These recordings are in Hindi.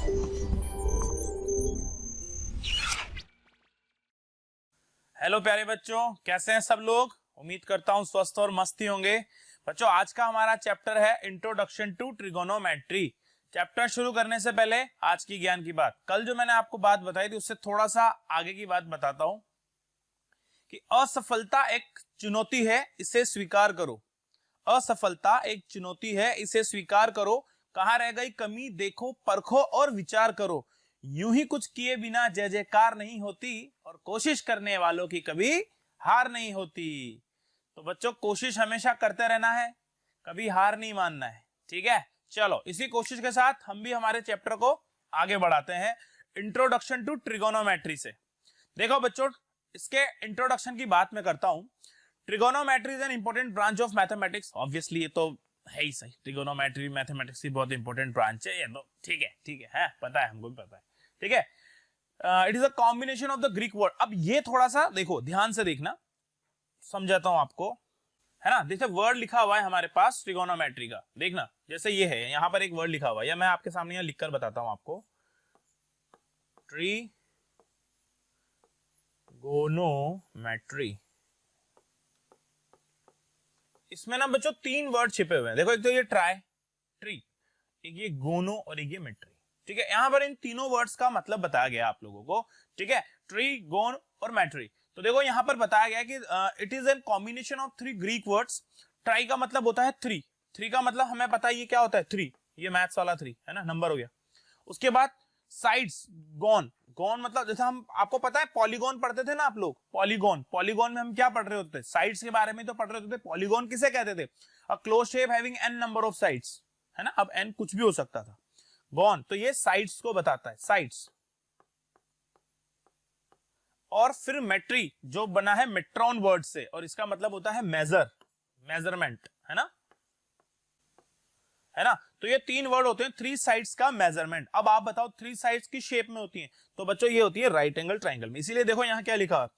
हेलो प्यारे बच्चों, कैसे हैं सब लोग। उम्मीद करता हूं स्वस्थ और मस्त ही होंगे। बच्चों, आज का हमारा चैप्टर है इंट्रोडक्शन टू ट्रिगोनोमेट्री। चैप्टर शुरू करने से पहले आज की ज्ञान की बात, कल जो मैंने आपको बात बताई थी उससे थोड़ा सा आगे की बात बताता हूं कि असफलता एक चुनौती है, इसे स्वीकार करो। असफलता एक चुनौती है, इसे स्वीकार करो। कहां रह गई कमी, देखो, परखो और विचार करो। यूं ही कुछ किए बिना जय जयकार नहीं होती और कोशिश करने वालों की कभी हार नहीं होती। तो बच्चों, कोशिश हमेशा करते रहना है, कभी हार नहीं मानना है। ठीक है, चलो इसी कोशिश के साथ हम भी हमारे चैप्टर को आगे बढ़ाते हैं इंट्रोडक्शन टू ट्रिगोनोमेट्री से। देखो बच्चों, इसके इंट्रोडक्शन की बात मैं करता हूं। Trigonometry is an important branch of mathematics. Obviously ये तो है ही सही, ट्रिगोनोमेट्री मैथमेटिक्स की बहुत इंपॉर्टेंट ब्रांच है ये तो। ठीक है, पता है, हमको भी पता है। ठीक है, it is a combination of the Greek word. अब ये थोड़ा सा देखो, ध्यान से देखना, समझाता हूं आपको, है ना। जैसे वर्ड लिखा हुआ है हमारे पास ट्रिगोनोमेट्री का, देखना जैसे ये है, यहां पर एक वर्ड लिखा हुआ है, या मैं आपके सामने यहां लिखकर बताता हूं आपको। ट्रिगोनोमेट्री, इसमें ना बच्चों तीन वर्ड छिपे हुए हैं। देखो, एक तो ये ट्री, एक ये गोनो और एक ये मेट्री। ठीक है, यहां पर इन तीनों वर्ड्स का मतलब बताया गया आप लोगों को। ठीक है, ट्री, गोन और मेट्री। तो देखो यहां पर बताया गया कि it is an combination of three Greek words. Try का मतलब होता है थ्री, थ्री का मतलब हमें पता है ये क्या होता है, थ्री, ये मैथ्स वाला थ्री है ना, नंबर हो गया। उसके बाद साइड्स, गोन, गोन मतलब जैसे हम, आपको पता है पॉलीगॉन पढ़ते थे ना आप लोग, पॉलीगॉन, पॉलीगॉन में हम क्या पढ़ रहे होते थे, साइड्स के बारे में तो पढ़ रहे होते थे। पॉलीगॉन किसे कहते थे, a close shape having n number of sides, है ना। अब n कुछ भी हो सकता था। गॉन तो ये साइड्स को बताता है, साइड्स। और फिर मेट्री जो बना है मेट्रॉन वर्ड से, और इसका मतलब होता है मेजर, मेजरमेंट, है ना, है ना। तो ये तीन वर्ड होते हैं, थ्री साइड्स का मेजरमेंट। अब आप बताओ थ्री साइड्स की शेप में होती हैं, तो बच्चों ये होती है राइट एंगल ट्राइंगल में। इसीलिए देखो यहां क्या लिखा है,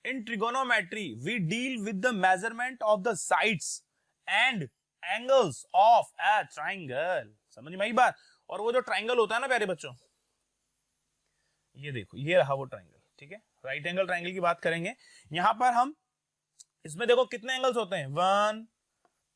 in trigonometry we deal with the measurement of the sides and angles of a triangle. समझ में आई बात। और वो जो ट्राइंगल होता है ना प्यारे बच्चों, ये देखो, ये रहा वो ट्राइंगल। ठीक है, राइट एंगल ट्राइंगल की बात करेंगे। यहां पर हम इसमें देखो कितने एंगल्स होते हैं, 1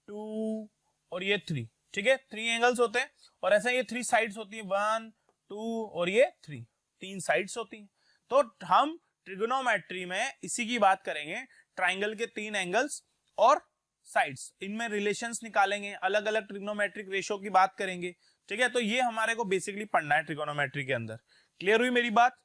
2 और ये 3। ठीक है, 3 एंगल्स होते हैं। और ऐसे ये 3 साइड्स होती है, 1 2 और ये 3, 3 साइड्स होती हैं। तो हम ट्रिगोनोमेट्री में इसी की बात करेंगे, ट्राइंगल के 3 एंगल्स और साइड्स, इनमें रिलेशंस निकालेंगे, अलग अलग ट्रिग्नोमेट्रिक रेशो की बात करेंगे। ठीक है, तो ये हमारे को बेसिकली पढ़ना है ट्रिगोनोमेट्री के अंदर। क्लियर हुई मेरी बात।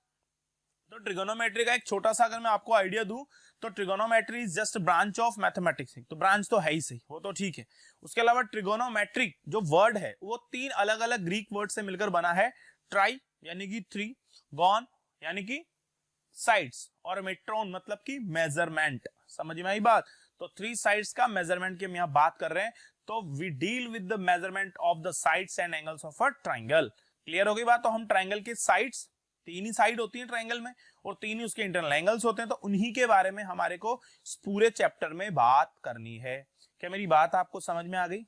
तो ट्रिगोनोमेट्री का एक छोटा सा अगर मैं आपको आइडिया दूं, तो trigonometry is just branch of mathematics. तो ब्रांच तो है ही सही, वो तो ठीक है। उसके अलावा ट्रिगोनोमेट्रिक जो वर्ड है वो 3 अलग अलग ग्रीक वर्ड से मिलकर बना है। ट्राई यानी कि 3, गॉन यानी कि साइड्स, और मेट्रोन मतलब कि मेजरमेंट। समझ में आई बात। तो 3 साइड्स का मेजरमेंट की हम यहाँ बात कर रहे हैं। तो we deal with the measurement of the sides and angles of a triangle. Clear हो गई बात। तो हम ट्राइंगल के साइड्स, 3 ही साइड होती है ट्राइंगल में, और 3 ही उसके इंटरनल एंगल्स होते हैं, तो उन्हीं के बारे में हमारे को इस पूरे चैप्टर में बात करनी है। क्या मेरी बात आपको समझ में आ गई,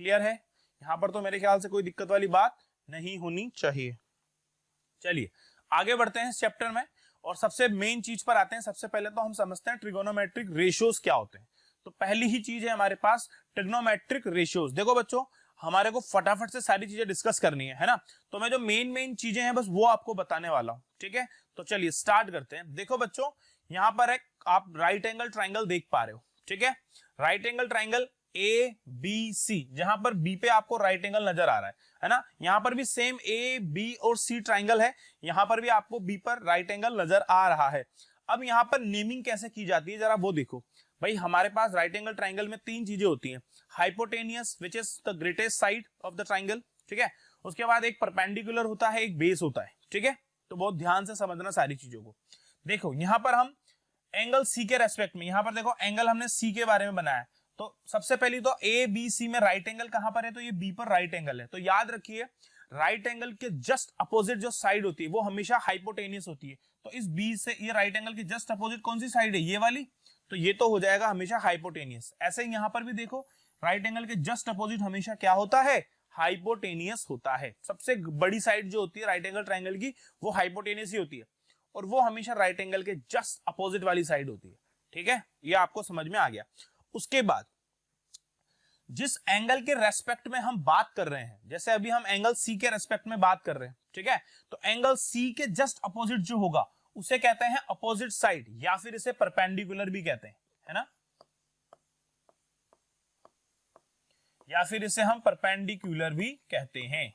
क्लियर है। यहां पर तो मेरे ख्याल से कोई दिक्कत वाली बात नहीं होनी चाहिए। चलिए आगे बढ़ते हैं इस चैप्टर में, और सबसे मेन चीज पर आते हैं। सबसे पहले तो हम समझते हैं ट्रिगोनोमेट्रिक रेशियोज क्या होते हैं। तो पहली ही चीज है हमारे पास ट्रिग्नोमेट्रिक रेशियोज। देखो बच्चों, हमारे को फटाफट से सारी चीजें डिस्कस करनी है ना। तो मैं जो मेन चीजें हैं बस वो आपको बताने वाला हूं। ठीक है, तो चलिए स्टार्ट करते हैं। देखो बच्चों, यहां पर एक आप राइट एंगल ट्राइंगल देख पा रहे हो। ठीक है, right angle triangle A B C, जहां पर बी पे आपको राइट एंगल नजर आ रहा है ना। यहां पर भी सेम ए बी और सी ट्राइंगल है, यहां पर भी आपको बी पर राइट एंगल नजर आ रहा है। अब यहां पर नेमिंग कैसे की जाती है जरा वो देखो भाई। हमारे पास राइट एंगल ट्राइंगल में 3 चीजें होती हैं, hypotenuse which is the greatest side of the triangle. ठीक है, उसके बाद एक परपेंडिकुलर होता है, एक बेस होता है। ठीक है, तो बहुत ध्यान से समझना सारी चीजों को। देखो यहां पर हम एंगल सी के रेस्पेक्ट में, यहां पर देखो एंगल हमने सी के बारे में बनाया। तो सबसे पहले तो ए बी सी में राइट एंगल कहां पर है, तो ये बी पर राइट एंगल है। तो याद रखिए राइट एंगल के जस्ट अपोजिट जो साइड होती है वो हमेशा हाइपोटेनियस होती है। तो इस बी से ये राइट एंगल के जस्ट अपोजिट कौन सी साइड है, ये वाली, तो ये तो हो जाएगा हमेशा हाइपोटेनियस। ऐसे ही यहां पर भी देखो राइट एंगल के जस्ट अपोजिट हमेशा क्या होता है, हाइपोटेनियस होता है। सबसे बड़ी साइड जो होती है राइट एंगल ट्राइंगल की वो हाइपोटेनियस ही होती है, और वो हमेशा राइट एंगल के जस्ट अपोजिट वाली साइड होती है। ठीक है, ये आपको समझ में आ गया। उसके बाद जिस एंगल के रेस्पेक्ट में हम बात कर रहे हैं, जैसे अभी हम एंगल सी के रेस्पेक्ट में बात कर रहे हैं, ठीक है, तो एंगल सी के जस्ट अपोजिट जो होगा उसे कहते हैं अपोजिट साइड, या फिर इसे परपेंडिकुलर भी कहते हैं, है ना, या फिर इसे हम परपेंडिकुलर भी कहते हैं।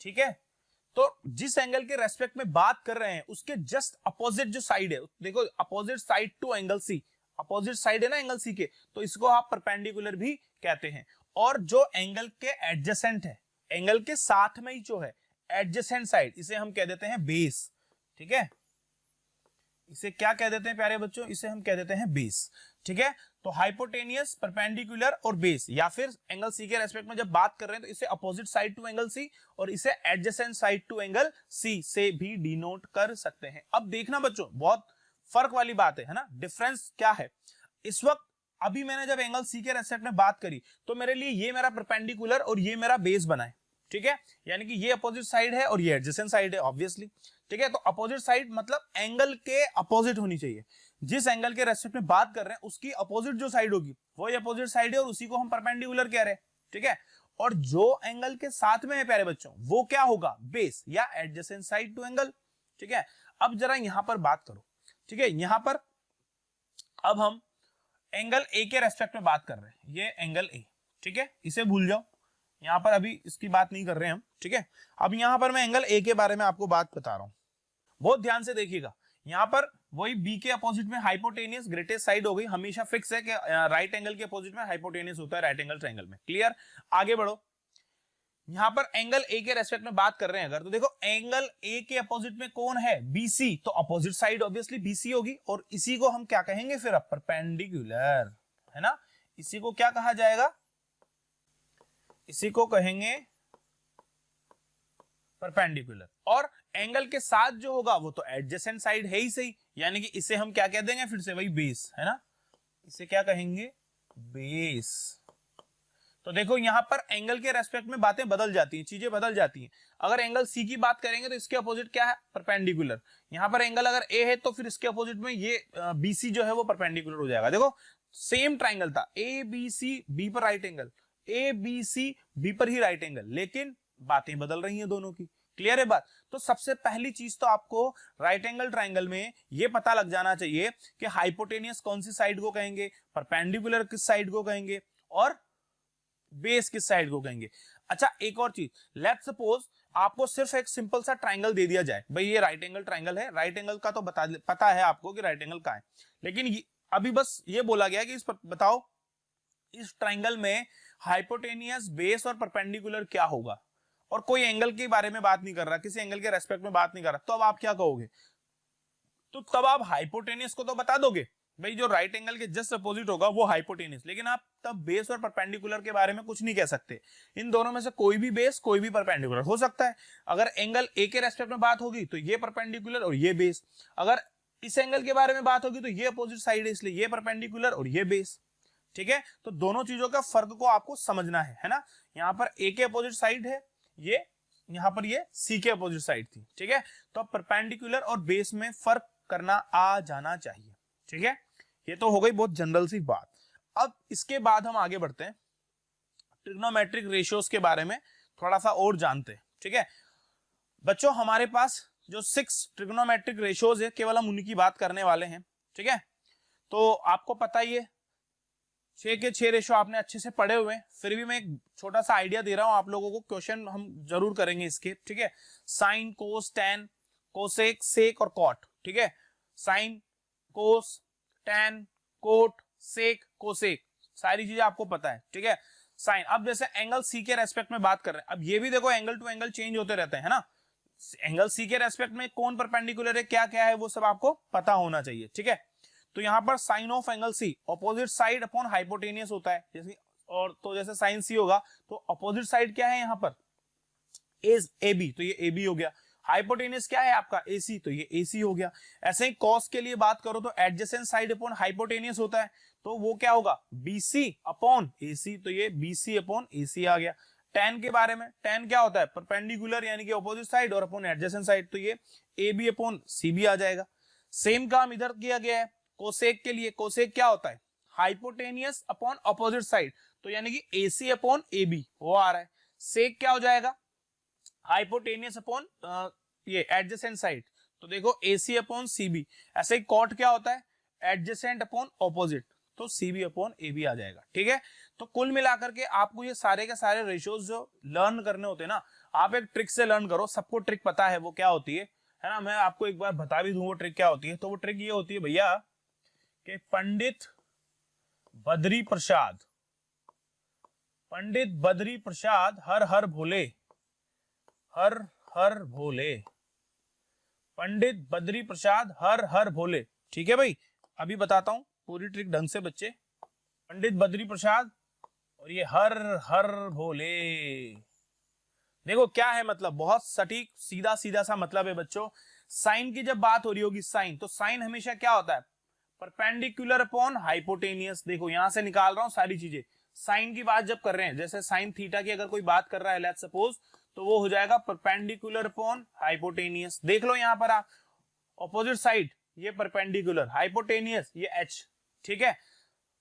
ठीक है, तो जिस एंगल के रेस्पेक्ट में बात कर रहे हैं उसके जस्ट अपोजिट जो साइड है, देखो opposite side to angle C, opposite side है ना एंगल सी के, तो इसको आप परपेंडिकुलर भी कहते हैं। और जो एंगल के एडजेसेंट है, एंगल के साथ में ही जो है एडजेसेंट साइड, इसे हम कह देते हैं बेस। ठीक है, इसे क्या कह देते हैं प्यारे बच्चों, इसे हम कह देते हैं बेस। ठीक है, तो हाइपोटेनियस, परपेंडिकुलर और बेस, या फिर एंगल सी के रेस्पेक्ट में जब बात कर रहे हैं तो इसे opposite side to angle C और इसे adjacent side to angle C से भी डिनोट कर सकते हैं। अब देखना बच्चों, बहुत फर्क वाली बात है ना, डिफरेंस क्या है। इस वक्त अभी मैंने जब एंगल सी के रेस्पेक्ट में बात करी तो मेरे लिए ये मेरा परपेंडिकुलर और ये मेरा बेस बना है। ठीक है, यानी कि ये अपोजिट साइड है और ये एडजेसेंट साइड है ऑब्वियसली। ठीक है, तो अपोजिट साइड मतलब एंगल के अपोजिट होनी चाहिए। जिस एंगल के रेस्पेक्ट में बात कर रहे हैं उसकी अपोजिट जो साइड होगी वो ये अपोजिट साइड है और उसी को हम परपेंडिकुलर कह रहे हैं। ठीक है, और जो एंगल के साथ में है प्यारे बच्चों वो क्या होगा, बेस या एडजेसेंट साइड टू एंगल। ठीक है, अब जरा यहां पर बात करो। ठीक है, यहां पर अब हम एंगल ए के रेस्पेक्ट में बात कर रहे हैं, ये एंगल ए। ठीक है, इसे भूल जाओ, यहां पर अभी इसकी बात नहीं कर रहे हैं हम। ठीक है, अब यहां पर मैं एंगल ए के बारे में आपको बात बता रहा हूं, बहुत ध्यान से देखिएगा। यहां पर वही बी के अपोजिट में हाइपोटेनियस ग्रेटेस्ट साइड हो गई, हमेशा फिक्स है कि राइट एंगल के अपोजिट में हाइपोटेनियस होता है राइट एंगल ट्रायंगल में। क्लियर, आगे बढ़ो। यहां पर एंगल ए के रेस्पेक्ट में बात कर रहे हैं अगर, तो देखो एंगल ए के अपोजिट में कौन है, बीसी, तो अपोजिट साइड ऑब्वियसली बीसी होगी, और इसी को हम क्या कहेंगे फिर, अब परपेंडिकुलर, है ना, इसी को क्या कहा जाएगा, इसी को कहेंगे परपेंडिकुलर। और एंगल के साथ जो होगा वो तो एडजेसेंट साइड है ही सही, यानी कि इसे हम क्या कह देंगे, फिर से वही बेस, है ना, इसे क्या कहेंगे, बेस। तो देखो यहां पर एंगल के रेस्पेक्ट में बातें बदल जाती हैं, चीजें बदल जाती हैं। अगर एंगल सी की बात करेंगे तो इसके अपोजिट क्या है, परपेंडिकुलर। यहां पर एंगल अगर ए है तो फिर इसके अपोजिट में ये बीसी जो है वो परपेंडिकुलर हो जाएगा। देखो सेम ट्राइंगल था, ए बी सी, बी पर right angle, A B C, B पर ही राइट एंगल, लेकिन बातें बदल रही हैं दोनों की। क्लियर है बात। तो सबसे पहली चीज तो आपको राइट एंगल ट्राइंगल में ये पता लग जाना चाहिए कि हाइपोटेनियस कौन सी साइड को कहेंगे, परपेंडिकुलर किस साइड को कहेंगे, और बेस किस साइड को कहेंगे। अच्छा एक और चीज, लेट्स सपोज आपको सिर्फ एक सिंपल सा ट्राइंगल दे दिया जाए, भाई ये राइट एंगल ट्राइंगल है, राइट एंगल का तो पता है आपको कि राइट एंगल का है, लेकिन अभी बस ये बोला गया कि बताओ इस ट्राइंगल में हाइपोटेनियस, बेस और परपेंडिकुलर क्या होगा, और कोई एंगल के बारे में बात नहीं कर रहा, किसी एंगल के रेस्पेक्ट में बात नहीं कर रहा, तो अब आप क्या कहोगे, तो तब आप हाइपोटेनियस को तो बता दोगे, भाई जो राइट एंगल के जस्ट अपोजिट होगा वो हाइपोटेनियस, लेकिन आप तब बेस और परपेंडिकुलर के बारे में कुछ नहीं कह सकते। इन दोनों में से कोई भी बेस कोई भी परपेंडिकुलर हो सकता है। अगर एंगल ए के रेस्पेक्ट में बात होगी तो ये परपेंडिकुलर और ये बेस, अगर इस एंगल के बारे में बात होगी तो ये अपोजिट साइड है, इसलिए ये परपेंडिकुलर और ये बेस। ठीक है, तो दोनों चीजों का फर्क को आपको समझना है ना। यहाँ पर ए के अपोजिट साइड है ये, यहाँ पर ये सी के अपोजिट साइड थी। ठीक है, तो परपेंडिकुलर और बेस में फर्क करना आ जाना चाहिए। ठीक है, ये तो हो गई बहुत जनरल सी बात। अब इसके बाद हम आगे बढ़ते हैं, ट्रिग्नोमेट्रिक रेशियोज के बारे में थोड़ा सा और जानते हैं। ठीक है बच्चों, हमारे पास जो 6 ट्रिग्नोमेट्रिक रेशियोज है केवल हम उन्हीं की बात करने वाले हैं। ठीक है, तो आपको पता ही है 6 के 6 रेशियो आपने अच्छे से पढ़े हुए हैं, फिर भी मैं एक छोटा सा आइडिया दे रहा हूं आप लोगों को, क्वेश्चन हम जरूर करेंगे इसके। ठीक है, साइन, कोस, टैन, कोसेक, सेक और कॉट। ठीक है, साइन, कोस, टैन, कोट, सेक, कोसेक, सारी चीजें आपको पता है। ठीक है, साइन, अब जैसे एंगल सी के रेस्पेक्ट में बात कर रहे हैं, अब ये भी देखो एंगल टू एंगल चेंज होते रहते हैं, है ना। एंगल सी के रेस्पेक्ट में कौन परपेंडिकुलर है, क्या क्या है, वो सब आपको पता होना चाहिए। ठीक है, तो यहाँ पर sine of angle C opposite side upon hypotenuse होता है, जैसे और तो जैसे साइन सी होगा तो अपोजिट साइड क्या है यहाँ पर, ए बी, तो ये ए बी हो गया। हाइपोटेनियस क्या है आपका, AC, तो ये AC हो गया। ऐसे ही कॉस के लिए बात करो तो एडजेसेंट साइड अपॉन हाइपोटेनियस होता है, तो वो क्या होगा, BC अपॉन AC, तो ये BC अपॉन AC आ गया। tan के बारे में, tan क्या होता है, परपेंडिकुलर यानी कि ऑपोजिट साइड और अपॉन एडजेसेंट साइड, तो ये A B upon C B आ जाएगा। सेम काम इधर किया गया है कोसेक के लिए। कोसेक क्या होता है, हाइपोटेनियस अपॉन ऑपोजिट साइड, तो यानी कि AC अपॉन AB वो आ रहा है। सेक क्या हो जाएगा, हाइपोटेनियस अपॉन ये एडजेसेंट साइड, तो देखो AC अपॉन CB। ऐसे ही कॉट क्या होता है, एडजेसेंट अपॉन ऑपोजिट, तो CB अपॉन AB आ जाएगा। ठीक है, तो कुल मिलाकर के आपको ये सारे के सारे रेशियोज जो लर्न करने होते हैं ना, आप एक ट्रिक से लर्न करो। सबको ट्रिक पता है वो क्या होती है ना, मैं आपको एक बार बता भी दूं वो ट्रिक क्या होती है। तो वो ट्रिक ये होती है भैया कि पंडित बद्री प्रसाद हर हर भोले, हर हर भोले, पंडित बद्री प्रसाद हर हर भोले। ठीक है भाई, अभी बताता हूं पूरी ट्रिक ढंग से बच्चे। पंडित बद्री प्रसाद और ये हर हर भोले, देखो क्या है मतलब, बहुत सटीक सीधा सीधा सा मतलब है बच्चों। साइन की जब बात हो रही होगी, साइन, तो साइन हमेशा क्या होता है, परपेंडिकुलर अपॉन हाइपोटेनियस। देखो यहां से निकाल रहा हूं सारी चीजें। साइन की बात जब कर रहे हैं, जैसे साइन थीटा की अगर कोई बात कर रहा है लेट्स सपोज, तो वो हो जाएगा परपेंडिकुलर अपॉन हाइपोटेनियस। देख लो यहां पर आप, ऑपोजिट साइड ये परपेंडिकुलर, हाइपोटेनियस ये एच। ठीक है,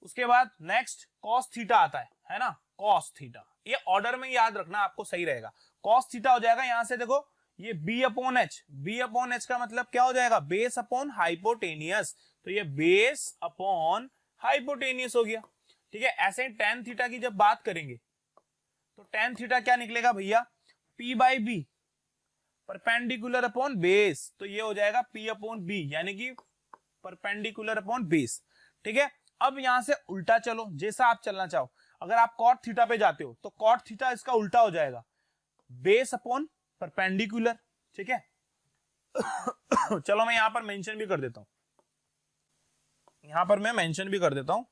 उसके बाद नेक्स्ट कॉस थीटा आता है ना, कॉस थीटा, ये ऑर्डर में याद रखना आपको सही रहेगा। कॉस थीटा हो जाएगा यहां से, देखो ये B upon H, B upon H का मतलब क्या हो जाएगा, बेस अपॉन हाइपोटेनियस, तो ये बेस अपॉन हाइपोटेनियस हो गया। ठीक है, ऐसे टेन थीटा की जब बात करेंगे तो टेन थीटा क्या निकलेगा भैया, P by B, perpendicular upon base, तो ये हो जाएगा पी अपॉन बी, यानी कि परपेंडिकुलर अपॉन बेस। ठीक है, अब यहां से उल्टा चलो, जैसा आप चलना चाहो। अगर आप कॉट थीटा पे जाते हो तो कॉट थीटा इसका उल्टा हो जाएगा, बेस अपॉन परपेंडिकुलर। ठीक है चलो मैं यहां पर मेंशन भी कर देता हूं, यहां पर मैं मेंशन भी कर देता हूं।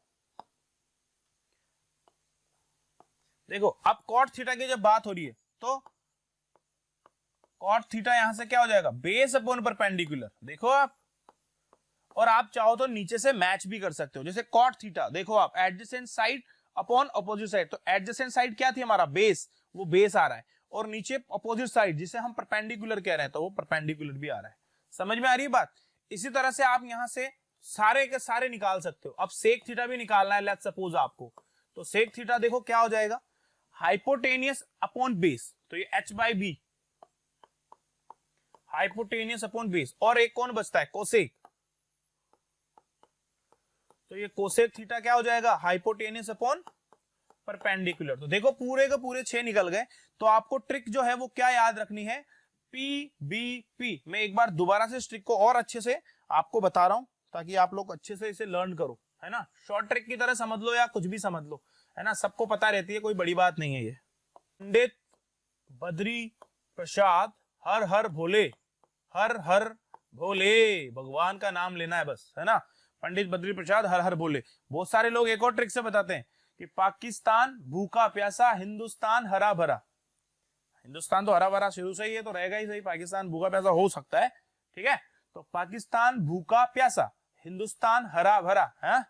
देखो अब कॉट थीटा की जब बात हो रही है तो कॉट थीटा यहां से क्या हो जाएगा, बेस अपॉन परपेंडिकुलर। देखो आप, और आप चाहो तो नीचे से मैच भी कर सकते हो, जैसे कॉट थीटा देखो आप, adjacent side upon opposite side, तो एडजेसेंट साइड क्या थी हमारा, बेस, वो बेस आ रहा है, और नीचे अपोजिट साइड जिसे हम परपेंडिकुलर कह रहे हैं तो वो परपेंडिकुलर भी आ रहा है। समझ में आ रही है बात। इसी तरह से आप यहां से सारे के सारे निकाल सकते हो। अब सेक थीटा भी निकालना है लेट्स सपोज आपको, तो सेक थीटा देखो क्या हो जाएगा, हाइपोटेनियस अपॉन बेस, तो ये h by B, hypotenuse upon base, और एक कौन बचता है, कोसेक, तो ये कोसेक थीटा क्या हो जाएगा, हाइपोटेनियस अपॉन परपेंडिकुलर। तो देखो पूरे के पूरे 6 निकल गए। तो आपको ट्रिक जो है वो क्या याद रखनी है, पी बी पी। मैं एक बार दोबारा से इस ट्रिक को और अच्छे से आपको बता रहा हूं ताकि आप लोग अच्छे से इसे लर्न करो, है ना। शॉर्ट ट्रिक की तरह समझ लो या कुछ भी समझ लो, है ना, सबको पता रहती है, कोई बड़ी बात नहीं है ये। पंडित बद्री प्रसाद हर हर भोले, हर हर भोले, भगवान का नाम लेना है बस, है ना। पंडित बद्री प्रसाद हर हर भोले। बहुत सारे लोग एक और ट्रिक से बताते हैं कि पाकिस्तान भूखा प्यासा, हिंदुस्तान हरा भरा। हिंदुस्तान तो हरा भरा शुरू से ही है, तो रहेगा ही सही, पाकिस्तान भूखा प्यासा हो सकता है। ठीक है, तो पाकिस्तान भूखा प्यासा, हिंदुस्तान हरा भरा है।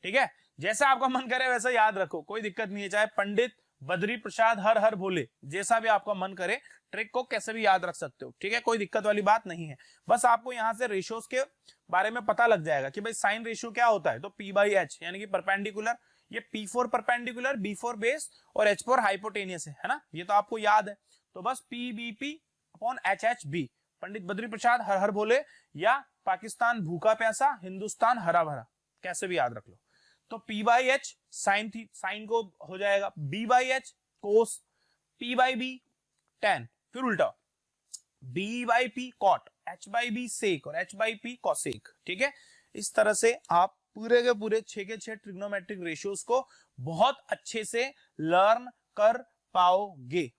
ठीक है, जैसा आपका मन करे वैसा याद रखो, कोई दिक्कत नहीं है। चाहे पंडित बद्री प्रसाद हर हर भोले, जैसा भी आपका मन करे, ट्रिक को कैसे भी याद रख सकते हो। ठीक है, कोई दिक्कत वाली बात नहीं है। बस आपको यहां से रेशियोज के बारे में पता लग जाएगा कि भाई साइन रेशियो क्या होता है, तो P बाई एच यानी कि परपेंडिकुलर, ये P for perpendicular, B for base और H फॉर हाइपोटेनियस है ना, ये तो आपको याद है। तो बस PBP upon HHB, Pandit Badri Prasad हर हर भोले या पाकिस्तान भूखा प्यासा, हिंदुस्तान हरा भरा, कैसे भी याद रख लो। तो P बाई एच साइन थी, साइन को हो जाएगा B by H cos, P by B tan, फिर उल्टा B by P cot, H by B sec और H बाई पी कॉसेक। ठीक है, इस तरह से आप पूरे के पूरे 6 के 6 ट्रिग्नोमेट्रिक रेशियोज को बहुत अच्छे से लर्न कर पाओगे।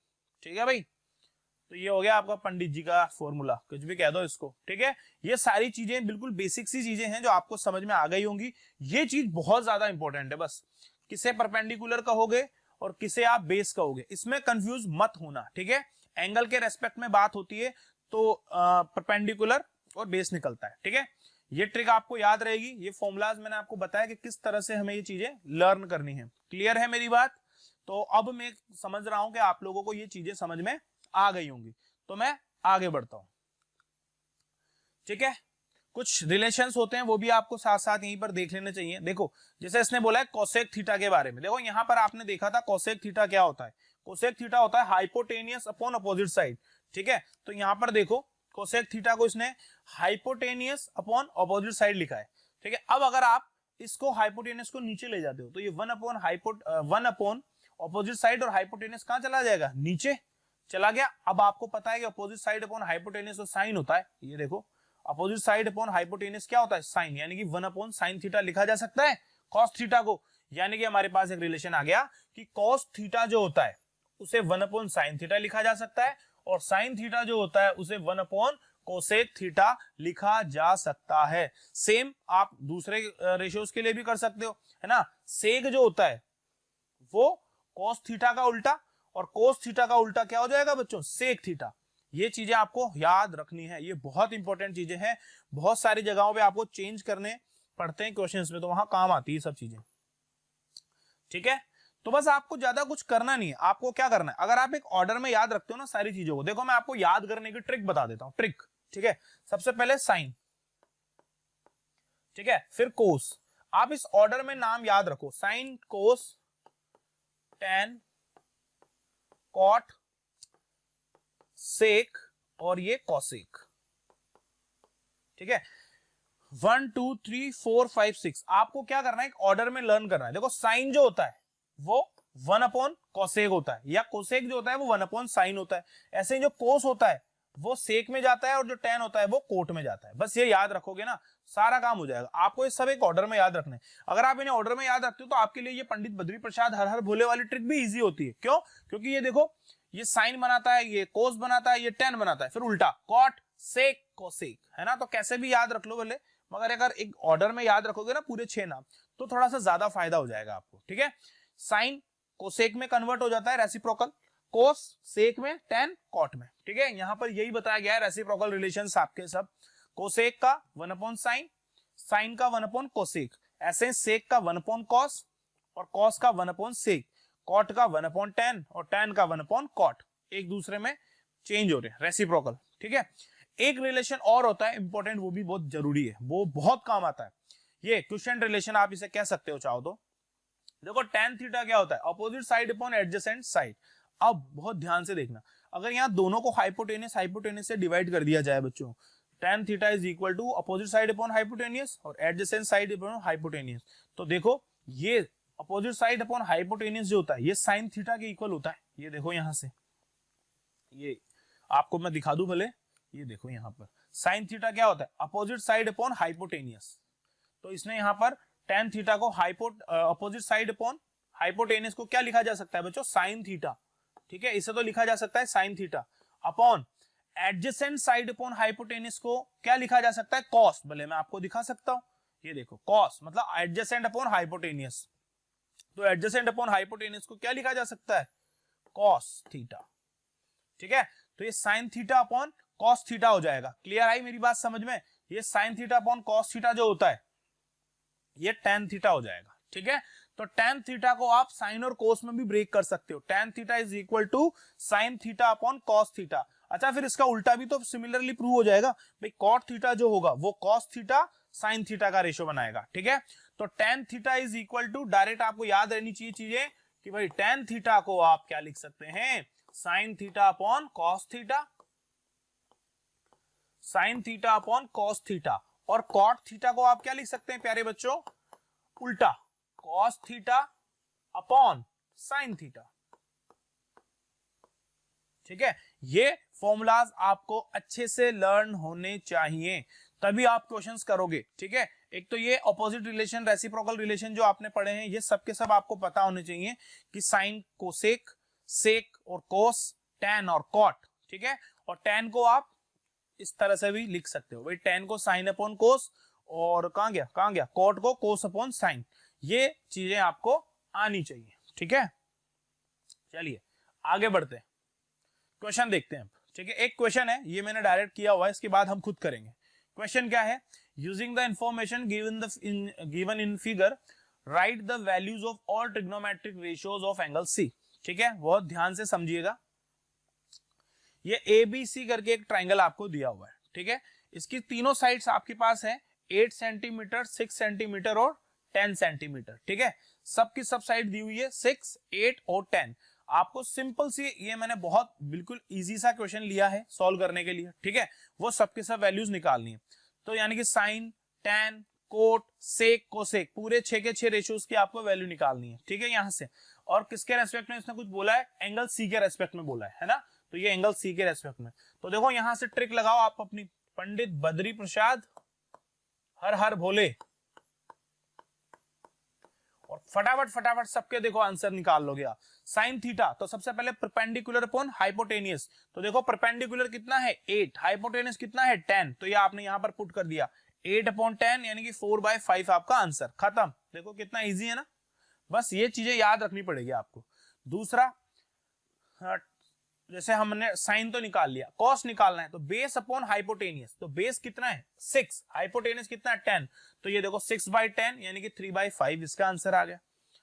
ठीक है भाई, तो ये हो गया आपका पंडित जी का फॉर्मूला, कुछ भी कह दो इसको। ठीक है, ये सारी चीजें बिल्कुल बेसिक सी चीजें हैं जो आपको समझ में आ गई होंगी। ये चीज बहुत ज्यादा इंपॉर्टेंट है, बस किसे परपेंडिकुलर कहोगे और किसे आप बेस कहोगे, इसमें कंफ्यूज मत होना। ठीक है, एंगल के रेस्पेक्ट में बात होती है तो परपेंडिकुलर और बेस निकलता है। ठीक है, ये ट्रिक आपको याद रहेगी। ये फॉर्मूलाज मैंने आपको बताया कि किस तरह से हमें ये चीजें लर्न करनी है। क्लियर है मेरी बात। तो अब मैं समझ रहा हूं कि आप लोगों को ये चीजें समझ में आ गई होंगी, तो मैं आगे बढ़ता हूं। ठीक है, कुछ रिलेशंस होते हैं वो भी आपको साथ साथ यहीं पर देख लेने चाहिए। देखो जैसे इसने बोला है कोसेक थीटा के बारे में, देखो यहां पर आपने देखा था कोसेक थीटा क्या होता है। कोसेक थीटा होता है हाइपोटेनियस अपॉन अपोजिट साइड। ठीक है, तो यहां पर देखो कोसेक थीटा को इसने हाइपोटेनियस अपॉन अपोजिट साइड लिखा है। ठीक है, अब अगर आप इसको हाइपोटेनियस को नीचे ले जाते हो तो ये वन अपॉन अपोजिट साइड और हाइपोटेनियस कहां चला जाएगा, नीचे चला गया। अब आपको पता है कि अपोजिट साइड अपॉन हाइपोटेनियस तो साइन होता है, ये देखो अपोजिट साइड अपॉन हाइपोटेनियस क्या होता है, साइन, यानी कि 1 अपॉन साइन थीटा लिखा जा सकता है कॉस थीटा को। यानी कि हमारे पास एक रिलेशन आ गया कि कॉस थीटा जो होता है उसे 1 अपॉन साइन थीटा लिखा जा सकता है, और साइन थीटा जो होता है उसे 1 अपॉन कोसेक थीटा लिखा जा सकता है। सेम आप दूसरे रेशियोज के लिए भी कर सकते हो, है ना। सेक जो होता है वो कॉस थीटा का उल्टा, और कोस थीटा का उल्टा क्या हो जाएगा बच्चों, सेक थीटा। ये चीजें आपको याद रखनी है, ये बहुत इंपॉर्टेंट चीजें हैं। बहुत सारी जगहों पे आपको चेंज करने पड़ते हैं क्वेश्चंस में, तो वहां काम आती है सब चीजें। ठीक है, तो बस आपको ज्यादा कुछ करना नहीं है। आपको क्या करना है, अगर आप एक ऑर्डर में याद रखते हो ना सारी चीजों को, देखो मैं आपको याद करने की ट्रिक बता देता हूं, ट्रिक। ठीक है, सबसे पहले साइन, ठीक है, फिर कोस। आप इस ऑर्डर में नाम याद रखो, साइन, कोस, टेन, कॉट, सेक और ये कॉसेक। ठीक है, 1 2 3 4 5 6 आपको क्या करना है, एक ऑर्डर में लर्न करना है। देखो साइन जो होता है वो 1 अपॉन कॉसेक होता है, या कोसेक जो होता है वो 1 अपॉन साइन होता है। ऐसे ही जो कोस होता है वो सेक में जाता है, और जो टेन होता है वो कोट में जाता है। बस ये याद रखोगे ना, सारा काम हो जाएगा। आपको ये सब एक ऑर्डर में याद रखना है। अगर आप इन्हें ऑर्डर में याद रखते हो तो आपके लिए ये पंडित बद्री प्रसाद हर हर भोले वाली ट्रिक भी इजी होती है। क्यों, क्योंकि ये देखो ये साइन बनाता है, ये कोस बनाता है, ये टेन बनाता है, फिर उल्टा कॉट, सेक, कोसेक, है ना। तो कैसे भी याद रख लो भले, मगर अगर एक ऑर्डर में याद रखोगे ना पूरे 6 नाम, तो थोड़ा सा ज्यादा फायदा हो जाएगा आपको। ठीक है, साइन कोसेक में कन्वर्ट हो जाता है रेसिप्रोकल, कोस सेक में, टेन कॉट में। ठीक है, यहां पर यही बताया गया है रेसिप्रोकल रिलेशंस आपके सब। कोसेक का 1 अपॉन साइन, साइन का 1 अपॉन कोसेक, ऐसे सेक का 1 अपॉन कॉस, और कॉस का 1 अपॉन सेक, कॉट का 1 अपॉन टेन, और टेन का 1 अपॉन कॉट, एक दूसरे में चेंज हो रहे हैं, रेसिप्रोकल। ठीक है, एक रिलेशन और होता है इंपॉर्टेंट, वो भी बहुत जरूरी है, वो बहुत काम आता है, ये क्वेश्चन रिलेशन आप इसे कह सकते हो चाहो तो। देखो टेन थीटा क्या होता है, opposite side upon adjacent side. अब बहुत ध्यान से देखना, अगर यहाँ दोनों को हाइपोटेनियस से डिवाइड कर दिया जाए बच्चों, tan theta is equal to opposite side upon hypotenuse और एडजेसेंट साइड अपॉन हाइपोटेनियस। तो देखो ये अपोजिट साइड अपॉन हाइपोटेनियस जो होता है ये साइन थीटा के इक्वल होता है। ये देखो यहां से, ये आपको मैं दिखा दूं भले, ये देखो यहां पर साइन थीटा क्या होता है, अपोजिट साइड अपॉन हाइपोटेनियस। तो इसने यहां पर टेन थीटा को अपोजिट साइड अपॉन हाइपोटेनियस को क्या लिखा जा सकता है बच्चों, साइन थीटा। ठीक है, इसे तो लिखा जा सकता है sign theta, upon adjacent side upon hypotenuse को क्या लिखा जा सकता है, कॉस। भले मैं आपको दिखा सकता हूं, ये देखो कॉस मतलब एडजेसेंट अपॉन हाइपोटेनियस। तो एडजेसेंट अपॉन हाइपोटेनियस को क्या लिखा जा सकता है, कॉस थीटा। ठीक है, तो ये sign theta upon cos theta हो जाएगा। क्लियर आई मेरी बात समझ में, ये sign theta upon cos theta जो होता है ये टेन थीटा हो जाएगा। ठीक है, तो टेन थीटा को आप साइन और कोस में भी ब्रेक कर सकते हो, tan theta is equal to sine theta upon cos theta. अच्छा, फिर इसका उल्टा भी तो सिमिलरली प्रूव हो जाएगा भाई, कॉट थीटा जो होगा वो कॉस थीटा साइन थीटा का रेशियो बनाएगा। ठीक है, तो tan theta is equal to, direct आपको याद रहनी चाहिए चीजें कि भाई टेन थीटा को आप क्या लिख सकते हैं, sign theta upon cos theta, sine theta upon cos theta, और कॉट थीटा को आप क्या लिख सकते हैं प्यारे बच्चों, उल्टा cos theta upon sine theta. ठीक है, ये फॉर्मूलाज आपको अच्छे से लर्न होने चाहिए, तभी आप क्वेश्चंस करोगे। ठीक है, एक तो ये ऑपोजिट रिलेशन, रेसिप्रोकल रिलेशन जो आपने पढ़े हैं ये सब के सब आपको पता होने चाहिए कि साइन कोसेक, सेक और कोस, टेन और कॉट। ठीक है, और टेन को आप इस तरह से भी लिख सकते हो भाई, टेन को साइन अपॉन कोस, और कहां गया कॉट को कोस अपॉन साइन। ये चीजें आपको आनी चाहिए। ठीक है, चलिए आगे बढ़ते हैं, क्वेश्चन देखते हैं। ठीक है, एक क्वेश्चन है ये मैंने डायरेक्ट किया हुआ है, इसके बाद हम खुद करेंगे। क्वेश्चन क्या है, using the information given in figure write the values of all trigonometric ratios of angle C. ठीक है, बहुत ध्यान से समझिएगा। ये ABC करके एक ट्राइंगल आपको दिया हुआ है, ठीक है। इसकी तीनों साइड्स आपके पास है 8 सेंटीमीटर, 6 सेंटीमीटर और 10 सेंटीमीटर, ठीक है। सबकी सब साइड दी हुई है 6, 8 और 10। आपको सिंपल सी, ये मैंने बहुत बिल्कुल इजी सा क्वेश्चन लिया है सॉल्व करने के लिए, ठीक है। वो सबके सब वैल्यूज निकालनी है। तो यानी कि साइन, tan, कोट, सेक, कोसेक, पूरे 6 के 6 रेशियोज की आपको वैल्यू निकालनी है, ठीक है, यहाँ से। और किसके रेस्पेक्ट में इसने कुछ बोला है, एंगल सी के रेस्पेक्ट में बोला है ना। तो ये एंगल सी के रेस्पेक्ट में। तो देखो यहां से ट्रिक लगाओ आप अपनी, पंडित बद्री प्रसाद, हर हर भोले, और फटाफट फटाफट सबके देखो आंसर निकाल लोगे आप। साइन थीटा, तो सबसे पहले परपेंडिकुलर अपॉन हाइपोटेनियस। तो देखो परपेंडिकुलर कितना है 8, हाइपोटेनियस कितना है 10, तो ये आपने यहां पर पुट कर दिया 8/10 यानी कि 4/5 आपका आंसर, खत्म। देखो कितना इजी है ना, बस ये चीजें याद रखनी पड़ेगी आपको। दूसरा, जैसे हमने साइन तो निकाल लिया, कॉस निकालना है, तो बेस अपॉन हाइपोटेनियस। तो बेस कितना है 6, हाइपोटेनियस कितना है 10, तो ये देखो 6/10 यानी कि 3/5 इसका आंसर आ गया,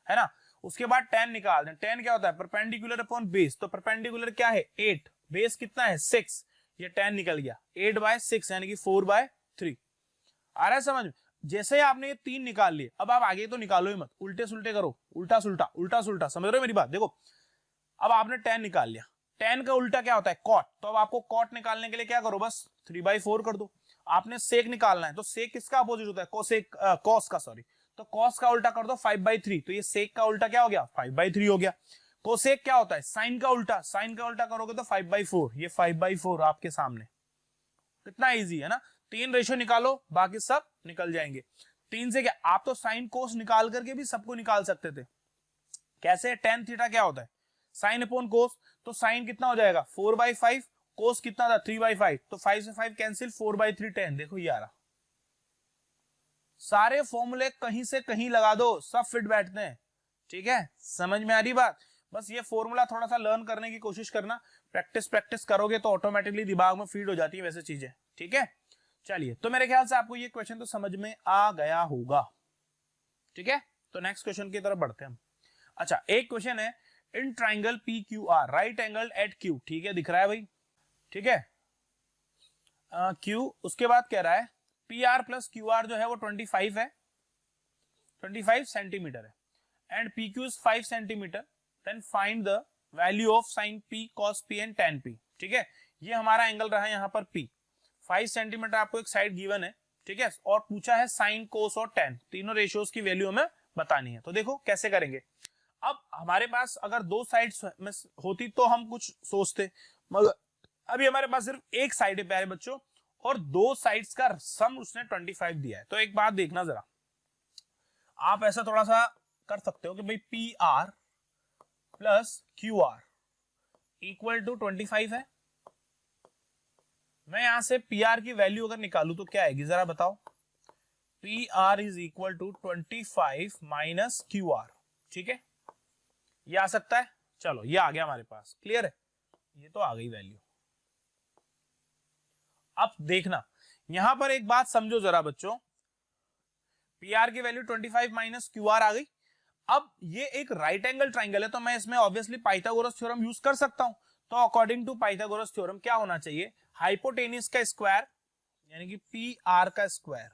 है ना। उसके बाद tan निकाल दें। tan क्या होता है, परपेंडिकुलर अपॉन बेस। तो परपेंडिकुलर क्या है 8, बेस कितना है 6, ये tan निकल गया 8/6 यानी कि 4/3। आ रहा है समझ में। जैसे ही आपने ये 3 निकाल लिए, अब आप आगे तो निकालो ही मत, उल्टे सुल्टे करो, उल्टा सुल्टा उल्टा सुल्टा, समझ रहे हो मेरी बात। देखो अब आपने tan निकाल लिया, tan का उल्टा क्या होता है cot, तो अब आपको cot निकालने के लिए क्या करो, बस 3/4 कर दो। आपने sec निकालना है, तो sec किसका अपोजिट होता है, कोसेक, cos का, सॉरी, तो cos का उल्टा कर दो 5/3, तो ये sec का उल्टा क्या हो गया 5/3 हो गया। कोसेक क्या होता है sin का उल्टा, sin का उल्टा करोगे तो 5/4, ये 5/4 आपके सामने। कितना इजी है ना। 3 रेशियो निकालो, बाकी सब निकल जाएंगे। 3 से क्या, आप तो साइन कोस निकाल करके भी सबको निकाल सकते थे। कैसे, tan थीटा क्या होता है साइन अपॉन कोस, तो साइन कितना हो जाएगा 4/5, कोस कितना था 3/5, तो 5 से 5 कैंसिल, 4/3 10। देखो ये आ रहा, सारे फॉर्मूले कहीं से कहीं लगा दो, सब फिट बैठते हैं, ठीक है। समझ में आ रही बात। बस ये फॉर्मूला थोड़ा सा लर्न करने की कोशिश करना, प्रैक्टिस प्रैक्टिस करोगे तो ऑटोमेटिकली दिमाग में फीड हो जाती है वैसे चीजें, ठीक है। चलिए, तो मेरे ख्याल से आपको ये क्वेश्चन तो समझ में आ गया होगा, ठीक है। तो नेक्स्ट क्वेश्चन की तरफ बढ़ते हैं हम। अच्छा, एक क्वेश्चन है, in triangle PQR right angle at Q, ठीक है, दिख रहा है भाई, ठीक है, Q। उसके बाद कह रहा है PR प्लस QR जो है वो 25 है, 25 सेंटीमीटर है, and PQ is 5 centimetre, then find the value of sine P, cos P and tan P, ठीक है। ये हमारा एंगल रहा है यहाँ पर P, 5 सेंटीमीटर आपको एक साइड गिवन है, ठीक है, और पूछा है साइन, कोस और tan, तीनों रेशियोज की वैल्यू हमें बतानी है। तो देखो कैसे करेंगे। अब हमारे पास अगर 2 साइड्स में होती तो हम कुछ सोचते, मगर अभी हमारे पास सिर्फ एक साइड है प्यारे बच्चों, और 2 साइड्स का सम उसने 25 दिया है। तो एक बात देखना जरा, आप ऐसा थोड़ा सा कर सकते हो कि भाई PR plus QR equal to 25 है। मैं यहां से PR की वैल्यू अगर निकालू तो क्या आएगी जरा बताओ। PR is equal to 25 minus QR, ठीक है, ये आ सकता है। चलो ये आ गया हमारे पास, क्लियर है, ये तो आ गई वैल्यू। अब देखना यहां पर एक बात समझो जरा बच्चों, PR की वैल्यू 25 माइनस QR आ गई। अब ये एक राइट एंगल ट्राइंगल है, तो मैं इसमें ऑब्वियसली पाइथागोरस थ्योरम यूज कर सकता हूं। तो अकॉर्डिंग टू पाइथागोरस थ्योरम क्या होना चाहिए, हाइपोटेनियस का स्क्वायर यानी कि PR का स्क्वायर,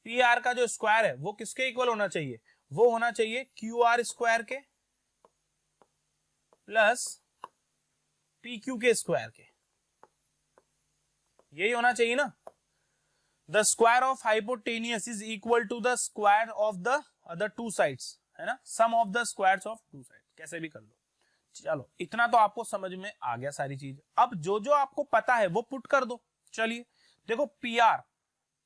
PR का जो स्क्वायर है वो किसके इक्वल होना चाहिए, वो होना चाहिए QR स्क्वायर के प्लस PQ के स्क्वायर के, यही होना चाहिए ना। The square of hypotenuse is equal to the square of the other 2 sides, है ना, sum of the squares of 2 sides, कैसे भी कर लो। चलो इतना तो आपको समझ में आ गया सारी चीज। अब जो जो आपको पता है वो पुट कर दो। चलिए देखो PR,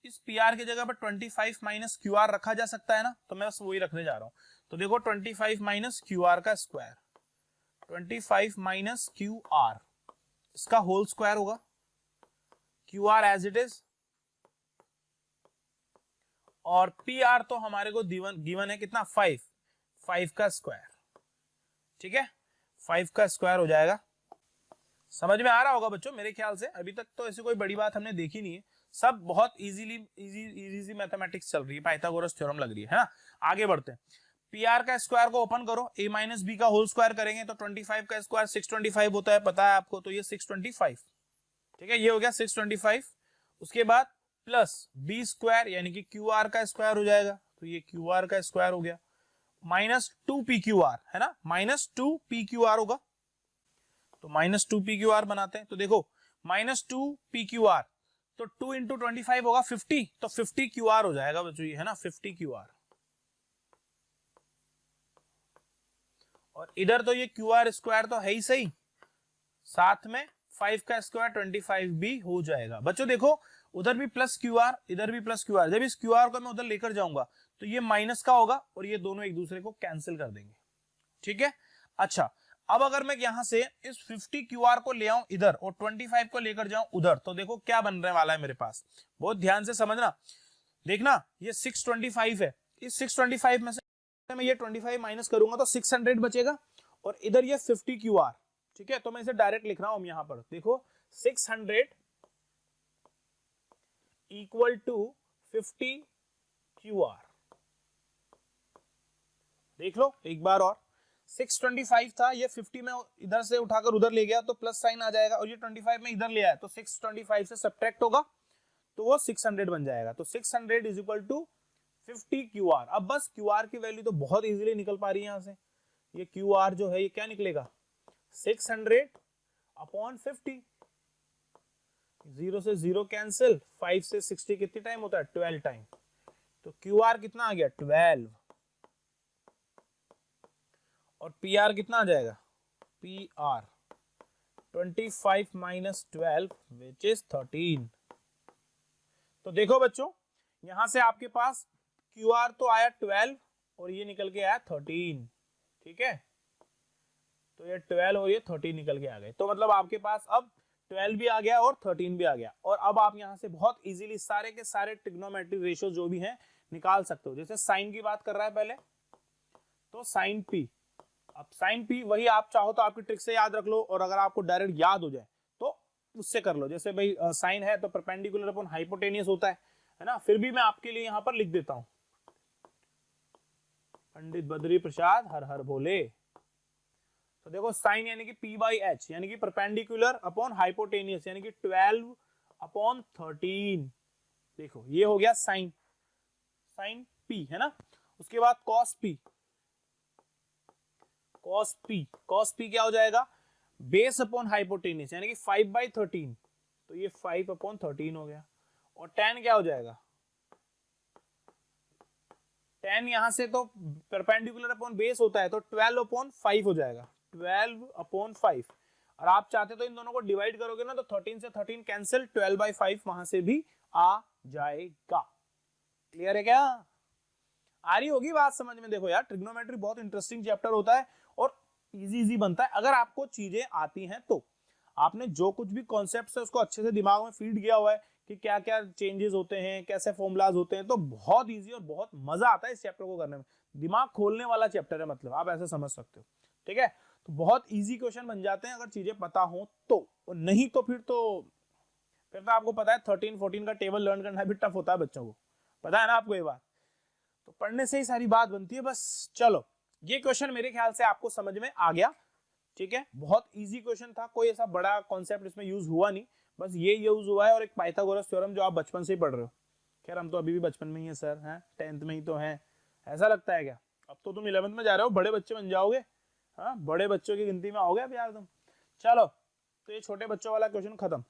इस PR की जगह पर 25 माइनस QR रखा जा सकता है ना, तो मैं बस वही रखने जा रहा हूं। तो देखो 25 माइनस QR का स्क्वायर, 25 माइनस QR, इसका होल स्क्वायर होगा, QR एज इट इज, और PR तो हमारे को गिवन है कितना 5 का स्क्वायर, ठीक है, 5 का स्क्वायर हो जाएगा। समझ में आ रहा होगा बच्चों मेरे ख्याल से। अभी तक तो ऐसी कोई बड़ी बात हमने देखी नहीं है, सब बहुत इजी मैथमेटिक्स चल रही है, पाइथागोरस थ्योरम लग रही है ना। आगे बढ़ते हैं। पी आर का स्क्वायर को ओपन करो, a माइनस बी का होल स्क्वायर करेंगे तो 25 का स्क्वायर 625 होता है, पता है आपको, तो ये 625, ठीक है, ये हो गया 625। उसके बाद प्लस बी स्क्वायर यानी कि क्यू आर का स्क्वायर हो जाएगा, तो ये क्यू आर का स्क्वायर हो गया, माइनस 2 पी क्यू आर, है ना, माइनस 2 पी क्यू आर होगा, तो माइनस 2 पी क्यू आर बनाते हैं, तो देखो माइनस 2 पी क्यू आर, तो 2 इंटू 25 होगा 50, तो 50 क्यू आर हो जाएगा बच्चों, ये है ना 50 क्यू आर। और इधर तो ये क्यू आर स्क्वायर तो है ही सही, साथ में 5 का स्क्वायर 25 भी हो जाएगा। बच्चों देखो उधर भी प्लस क्यू आर, इधर भी प्लस क्यू आर, जब इस क्यू आर को मैं उधर लेकर जाऊंगा तो ये माइनस का होगा और ये दोनों एक दूसरे को कैंसिल कर देंगे, ठीक है। अच्छा, अब अगर मैं यहां से इस 50 क्यू आर को ले आऊं इधर और 25 को लेकर जाऊं उधर, तो देखो क्या बनने वाला है मेरे पास, बहुत ध्यान से समझना। देखना ये 625 है, इस 625 में से मैं ये 25 माइनस करूंगा तो 600 बचेगा, और इधर ये 50 क्यू आर, ठीक है, तो मैं इसे डायरेक्ट लिख रहा हूं यहां पर, देखो 600 इक्वल टू 50 क्यू आर। देख लो एक बार और, 625 था, ये 50 में इधर से उठाकर उधर ले गया तो प्लस साइन आ जाएगा, और ये 25 में इधर ले आया तो 625 से सब्ट्रैक्ट होगा तो वो 600 बन जाएगा, तो 600 is equal to 50 Q R. अब बस क्यू आर की वैल्यू तो बहुत इजीली निकल पा रही है यहां से, ये क्यू आर जो है ये क्या निकलेगा 600 अपॉन 50, 0 से 0 कैंसिल, 5 से 60 कितनी टाइम होता है 12 टाइम, तो क्यू आर कितना आ गया 12, और पी आर कितना आ जाएगा P R 25 minus 12 which is 13। तो देखो बच्चों यहां से आपके पास क्यू आर तो आया 12 और ये निकल के आया 13, ठीक है, तो ये 12 और ये 13 निकल के आ गए, तो मतलब आपके पास अब 12 भी आ गया और 13 भी आ गया। और अब आप यहां से बहुत इजीली सारे के सारे ट्रिग्नोमेट्रिक रेशियो जो भी हैं निकाल सकते हो। जैसे साइन की बात कर रहा है पहले, तो साइन पी, अब साइन पी वही आप चाहो तो आपकी ट्रिक से याद रख लो, और अगर आपको डायरेक्ट याद हो जाए तो उससे कर लो। जैसे भाई साइन है तो परपेंडिकुलर अपॉन हाइपोटेनियस होता है ना, फिर भी मैं आपके लिए यहां पर लिख देता हूं, पंडित बद्री प्रसाद हर हर भोले। तो देखो साइन यानी कि पी बाई एच यानी कि परपेंडिकुलर अपॉन हाइपोटेनियस यानी कि 12 अपॉन 13, देखो ये हो गया साइन, साइन पी है ना। उसके बाद cos P, cos P, cos P क्या हो जाएगा बेस अपॉन हाइपोटेनियस यानी कि 5/13, तो ये 5/13 हो गया। और tan क्या हो जाएगा, tan यहां से तो परपेंडिकुलर अपॉन बेस होता है तो 12/5 हो जाएगा, 12/5। और आप चाहते तो इन दोनों को डिवाइड करोगे ना तो 13 से 13 कैंसिल, 12/5 वहां से भी आ जाएगा। क्लियर है क्या, आ रही होगी बात समझ में। देखो यार ट्रिग्नोमेट्री बहुत इंटरेस्टिंग चैप्टर होता है और इजी बनता है अगर आपको चीजें आती हैं तो। आपने जो कुछ भी कॉन्सेप्ट है उसको अच्छे से दिमाग में फीड किया हुआ है कि क्या क्या चेंजेस होते हैं, कैसे फॉर्मूलाज होते हैं, तो बहुत इजी और बहुत मजा आता है इस चैप्टर को करने में। दिमाग खोलने वाला चैप्टर है, मतलब आप ऐसे समझ सकते हो, ठीक है। तो बहुत इजी क्वेश्चन बन जाते हैं अगर चीजें पता हो तो, और नहीं तो फिर तो आपको पता है 13-14 का टेबल लर्न करना भी टफ होता है बच्चों को, पता है ना आपको ये बात। तो पढ़ने से ही सारी बात बनती है बस। चलो ये क्वेश्चन मेरे ख्याल से आपको समझ में आ गया, ठीक है। बहुत इजी क्वेश्चन था, कोई ऐसा बड़ा कॉन्सेप्ट इसमें यूज हुआ नहीं, बस ये यूज हुआ है और एक पाइथागोरस थ्योरम जो आप बचपन से ही पढ़ रहे हो। खैर हम तो अभी भी बचपन में ही है सर, हैं 10th में ही तो है, ऐसा लगता है क्या, अब तो तुम 11th में जा रहे हो, बड़े बच्चे बन जाओगे, हाँ बड़े बच्चों की गिनती में आओगे अब यार तुम। चलो तो ये छोटे बच्चों वाला क्वेश्चन खत्म।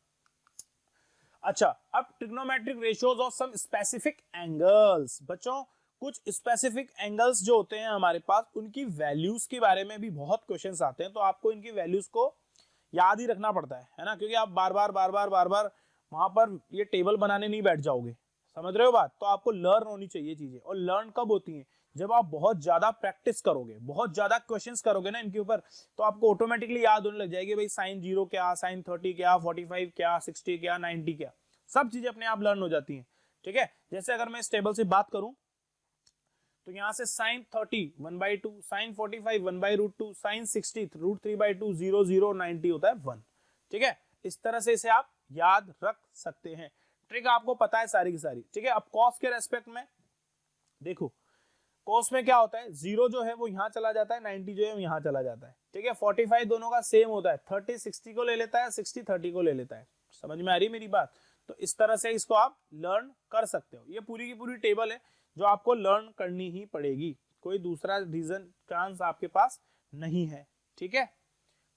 अच्छा अब trigonometric ratios of some specific angles. बच्चों कुछ स्पेसिफिक एंगल्स जो होते हैं हमारे पास उनकी वैल्यूज के बारे में भी बहुत क्वेश्चंस आते हैं, तो आपको इनकी वैल्यूज को याद ही रखना पड़ता है ना, क्योंकि आप बार बार वहां पर ये टेबल बनाने नहीं बैठ जाओगे, समझ रहे हो बात। तो आपको लर्न होनी चाहिए चीजें, और लर्न कब होती है जब आप बहुत ज्यादा प्रैक्टिस करोगे, बहुत ज्यादा क्वेश्चंस करोगे ना इनके ऊपर, तो आपको ऑटोमेटिकली याद होने लग जाएगी भाई साइन 0 क्या, साइन 30 क्या, 45 क्या, 60 क्या, 90 क्या, सब चीजें अपने आप लर्न हो जाती हैं, ठीक है। जैसे अगर मैं इस टेबल से बात करूं तो यहां से साइन 30 1/2, साइन 45 1/√2, साइन 60 √3/2, 0 0 90 होता है 1, ठीक है। इस तरह से इसे आप याद रख सकते हैं, ट्रिक आपको पता है सारी की सारी, ठीक है। अब कॉस के रेस्पेक्ट में देखो कोस में क्या होता है, 0 जो है वो यहाँ चला जाता है, 90 जो है यहाँ चला जाता है, ठीक है। 45 दोनों का सेम होता है, 30 60 को ले लेता है, 60 30 को ले लेता है। समझ में आ रही मेरी बात? तो इस तरह से इसको आप लर्न कर सकते हो। ये पूरी की पूरी टेबल है जो आपको लर्न करनी ही पड़ेगी, कोई दूसरा रीजन चांस आपके पास नहीं है, ठीक है।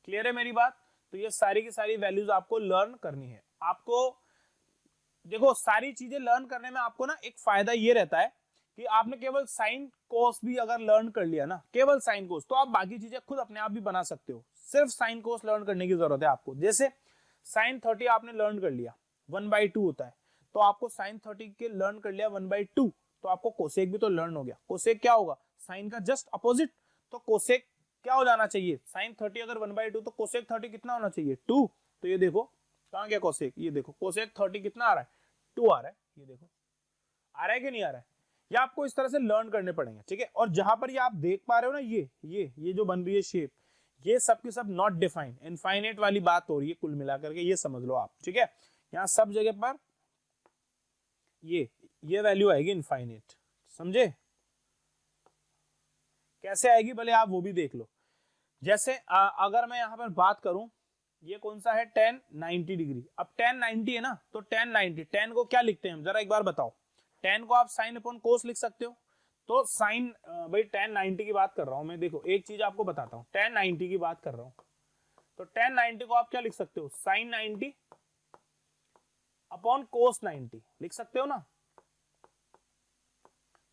क्लियर है मेरी बात? तो ये सारी की सारी वैल्यूज आपको लर्न करनी है। आपको देखो सारी चीजें लर्न करने में आपको ना एक फायदा ये रहता है कि आपने केवल साइन कोस भी अगर लर्न कर लिया ना, केवल साइन कोस, तो आप बाकी चीजें खुद अपने आप भी बना सकते हो। सिर्फ साइन कोस लर्न करने की जरूरत है आपको। जैसे साइन 30 आपने लर्न कर लिया, 1/2 होता है, तो आपको साइन 30 के लर्न कर लिया 1/2, तो आपको कोसेक भी तो लर्न हो गया। कोसेक क्या होगा, साइन का जस्ट अपोजिट। तो कोसेक क्या हो जाना चाहिए, साइन 30 अगर 1/2 तो कोसेक 30 कितना होना चाहिए, 2। तो ये देखो कहां गया कोसेक, ये देखो कोसेक 30 कितना आ रहा है, 2 आ रहा है। ये देखो आ रहा है कि नहीं आ रहा है? ये आपको इस तरह से लर्न करने पड़ेंगे, ठीक है। और जहां पर ये आप देख पा रहे हो ना, ये जो बन रही है शेप, ये सब की सब नॉट डिफाइंड, इनफाइनाइट वाली बात हो रही है कुल मिलाकर के, ये समझ लो आप, ठीक है। यहाँ सब जगह पर ये वैल्यू आएगी इनफाइनाइट, समझे? कैसे आएगी भले आप वो भी देख लो। जैसे अगर मैं यहाँ पर बात करूं, ये कौन सा है, tan 90 डिग्री। अब tan 90 है ना, तो tan 90, tan को क्या लिखते हैं हम, जरा एक बार बताओ। tan को आप साइन अपॉन कोस लिख सकते हो। तो साइन भाई tan 90 की बात कर रहा हूं मैं, देखो एक चीज आपको बताता हूं, tan 90 की बात कर रहा हूं, तो tan 90 को आप क्या लिख सकते हो, साइन 90 अपॉन कोस 90 लिख सकते हो ना।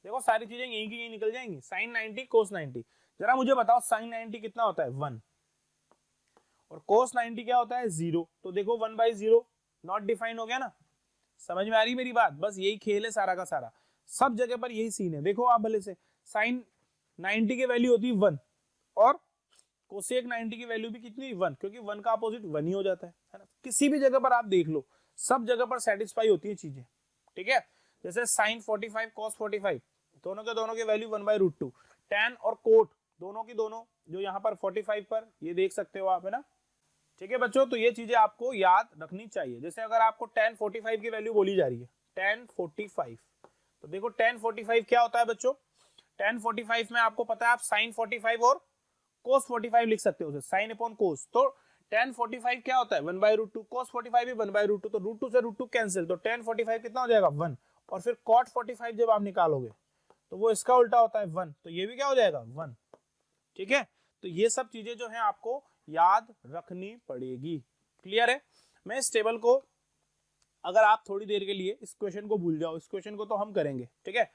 देखो सारी चीजें यहीं की यहीं निकल जाएंगी, साइन 90 कोस 90। जरा मुझे बताओ साइन 90 कितना होता है, 1, और कोस 90 क्या होता है, 0। तो देखो 1/0 नॉट डिफाइन हो गया ना। समझ में आ रही मेरी बात? बस यही खेल है सारा का सारा, सब जगह पर यही सीन है। देखो आप भले से साइन 90 की वैल्यू होती है 1, और कोसेक 90 की वैल्यू भी कितनी, 1, क्योंकि 1 का अपोजिट 1 ही हो जाता है ना। किसी भी जगह पर आप देख लो, सब जगह पर सेटिस्फाई होती है चीजें, ठीक है। जैसे साइन 45 कॉस 45, दोनों के दोनों की वैल्यू 1/√2। टैन और कोट दोनों की दोनों जो यहाँ पर 45 पर, ये देख सकते हो आप, है ना, ठीक है बच्चों। तो ये चीजें आपको याद रखनी चाहिए। जैसे अगर आपको tan 45 की वैल्यू बोली जा रही है, tan 45, तो देखो tan 45 क्या होता है बच्चों, tan 45 में आपको पता है आप sin 45 और cos 45 लिख सकते हो, साइन अपॉन कोस। तो tan 45 क्या होता है, 1/√2, cos 45 भी 1/√2, तो √2 से √2 कैंसिल, तो tan 45 कितना हो जाएगा, 1। और फिर cot 45 जब आप निकालोगे तो वो इसका उल्टा होता है 1, तो ये भी क्या हो जाएगा, 1, ठीक है। तो ये सब चीजें जो है आपको याद रखनी पड़ेगी। क्लियर है? मैं इस टेबल को, अगर आप थोड़ी देर के लिए इस क्वेश्चन को भूल जाओ, इस क्वेश्चन को तो हम करेंगे, ठीक है।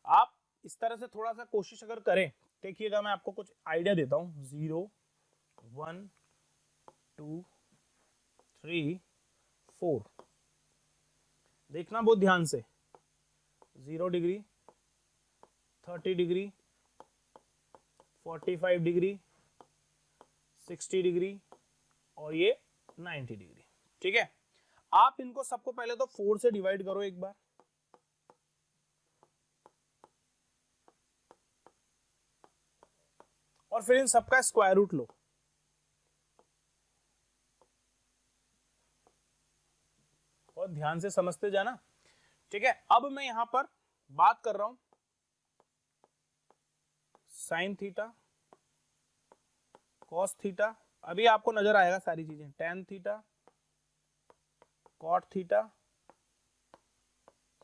आप इस तरह से थोड़ा सा कोशिश अगर करें, देखिएगा मैं आपको कुछ आइडिया देता हूं, 0 1 2 3 4, देखना बहुत ध्यान से, 0 डिग्री, 30 डिग्री, 45 डिग्री, 60 डिग्री, और ये 90 डिग्री, ठीक है। आप इनको सबको पहले तो 4 से डिवाइड करो एक बार, और फिर इन सबका स्क्वायर रूट लो। और ध्यान से समझते जाना, ठीक है। अब मैं यहां पर बात कर रहा हूं साइन थीटा, कॉस थीटा, अभी आपको नजर आएगा सारी चीजें, टेन थीटा, कॉट थीटा,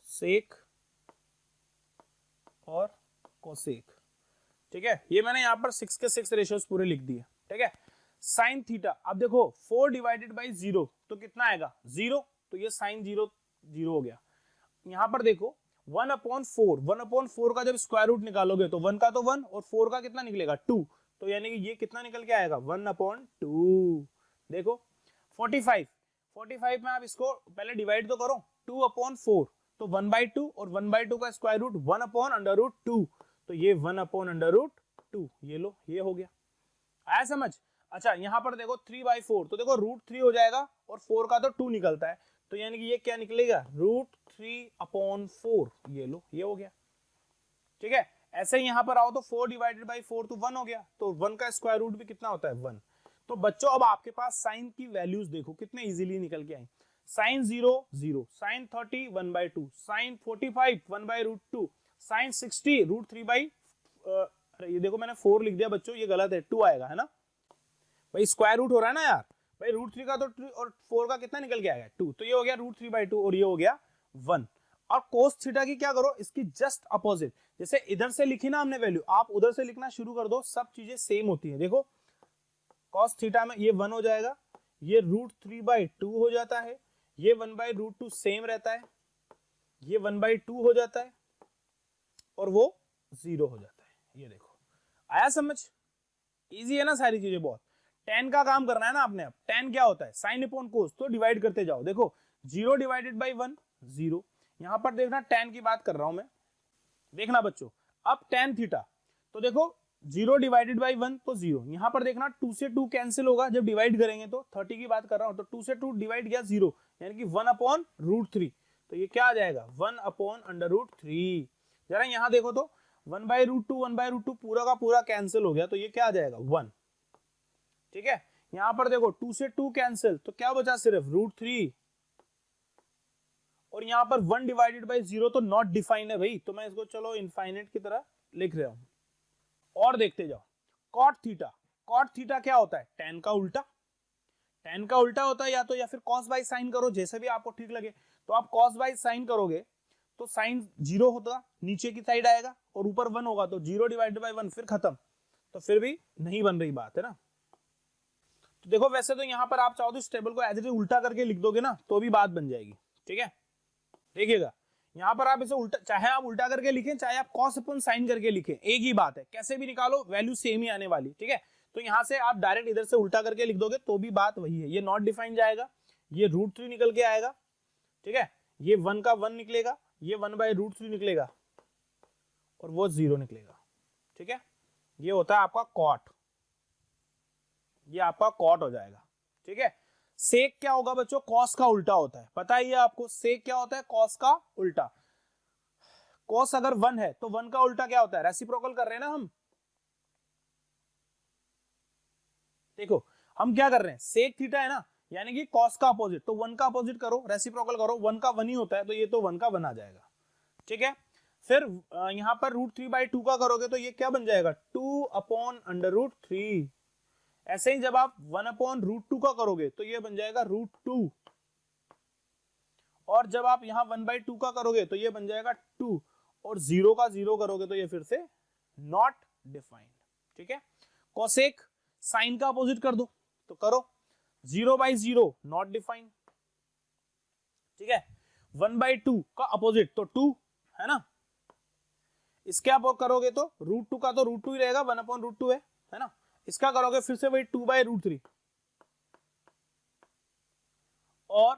सेक और कोसेक, ठीक है। ये मैंने यहाँ पर 6 के 6 रेशियोज पूरे लिख दिए, ठीक है। साइन थीटा, अब देखो 4 डिवाइडेड बाई 0 तो कितना आएगा, 0, तो ये साइन 0 0 हो गया। यहाँ पर देखो 1/4, 1/4 का जब स्क्वायर रूट निकालोगे तो 1 का तो 1 और 4 का कितना निकलेगा, 2, तो यानी कि ये कितना निकल के आएगा, 1/2। देखो 45 में आप इसको पहले डिवाइड तो करो, 2/4, तो 1/2 और 1/2 का स्क्वायर रूट 1/√2, तो ये 1/√2, ये लो, ये हो गया, आया समझ। अच्छा यहाँ पर देखो 3/4, तो देखो √3 हो जाएगा और 4 का तो 2 निकलता है, तो यानी कि ये क्या निकलेगा, √3/4, ये लो, ये हो गया, ठीक है। ऐसे ही यहाँ पर आओ तो 4 डिवाइडेड बाई 4 तो 1 हो गया, तो 1 का स्क्वायर रूट भी कितना होता है, 1। तो बच्चों अब आपके पास साइन की वैल्यूज देखो कितने इजीली निकल के आई, साइन 0 0, साइन 30 1/2, साइन 45 1/√2, साइन 60 √3/4, अरे ये देखो मैंने 4 लिख दिया बच्चों, ये गलत है, 2 आएगा, है ना भाई, स्क्वायर रूट हो रहा है ना यार भाई, √3 का तो और 4 का कितना निकल के आएगा 2, तो ये हो गया √3/2 और ये हो गया 1। और cos थीटा की क्या करो, इसकी जस्ट अपोजिट, जैसे इधर से लिखी ना हमने वैल्यू, आप उधर से लिखना शुरू कर दो, सब चीजें सेम होती है। देखो cos थीटा में ये 1 हो जाएगा, ये √3/2 हो जाता है, ये 1/√2 सेम रहता है, ये 1/2 हो जाता है और वो 0 हो जाता है। ये देखो आया समझ, इजी है ना सारी चीजें बहुत। tan का काम करना है ना आपने, अब tan क्या होता है, sin अपॉन cos, तो डिवाइड करते जाओ। देखो 0 डिवाइडेड बाई 1 0, यहां पर देखना tan की बात कर रहा हूं मैं, देखना बच्चों, अब tan थीटा, तो देखो 0 डिवाइडेड बाई 1 तो 0, यहां पर देखना 2 से 2 कैंसिल होगा जब डिवाइड करेंगे, तो 30 की बात कर रहा हूं, तो 2 से 2 डिवाइड किया 0, यानी कि 1/√3, तो ये क्या आ जाएगा 1/√3। जरा यहां देखो तो 1/√2 पूरा का पूरा कैंसिल हो गया, तो ये क्या आ जाएगा 1, ठीक है। यहां पर देखो 2 से 2 कैंसिल, तो क्या बचा सिर्फ √3, और यहां पर 1 डिवाइडेड बाई 0 तो नॉट डिफाइंड है भाई, तो मैं इसको चलो इनफाइनाइट की तरह लिख रहा हूं। और देखते जाओ cot थीटा, cot थीटा क्या होता है, tan का उल्टा, tan का उल्टा होता है या फिर cos बाई साइन करो, जैसे भी आपको ठीक लगे। तो आप cos बाई साइन करोगे तो साइन 0 होता, नीचे की साइड आएगा, और ऊपर 1 होगा, तो 0 डिवाइडेड बाई 1 फिर खत्म, तो फिर भी नहीं बन रही बात है ना। तो देखो वैसे तो यहां पर आप चाहो तो इस टेबल को एज इट इज उल्टा करके लिख दोगे ना, तो भी बात बन जाएगी, ठीक है। देखिएगा यहां पर आप इसे उल्टा, चाहे आप उल्टा करके लिखें, चाहे आप cos अपॉन साइन करके लिखें, एक ही बात है, कैसे भी निकालो वैल्यू सेम ही आने वाली, ठीक है। तो यहां से आप डायरेक्ट इधर से उल्टा करके लिख दोगे तो भी बात वही है, ये नॉट डिफाइंड जाएगा, ये √3 निकल के आएगा, ठीक है, ये 1 का 1 निकलेगा, ये 1/√3 निकलेगा और वो 0 निकलेगा, ठीक है। ये होता है आपका cot, ये आपका cot हो जाएगा, ठीक है। सेक क्या होगा बच्चों, cos का उल्टा होता है, पता ही है आपको, सेक क्या होता है, cos का उल्टा। cos अगर 1 है तो 1 का उल्टा क्या होता है, रेसिप्रोकल कर रहे हैं ना हम। देखो हम क्या कर रहे हैं, सेक थीटा है ना, यानी कि cos का अपोजिट, तो 1 का अपोजिट करो, रेसिप्रोकल करो, 1 का 1 ही होता है, तो ये तो 1 का 1 आ जाएगा, ठीक है। फिर यहां पर √3/2 का करोगे तो ये क्या बन जाएगा 2/√3। ऐसे ही जब आप 1/√2 का करोगे तो ये बन जाएगा √2, और जब आप यहां 1/2 का करोगे तो ये बन जाएगा 2, और 0 का 0 करोगे तो ये फिर से नॉट डिफाइंड, ठीक है। कोसेक साइन का अपोजिट कर दो, तो करो 0/0 नॉट डिफाइंड, ठीक है। 1/2 का अपोजिट तो 2 है ना, इसके आप करोगे तो √2 का तो √2 ही रहेगा, 1/√2 है ना। इसका करोगे फिर से वही 2/√3, और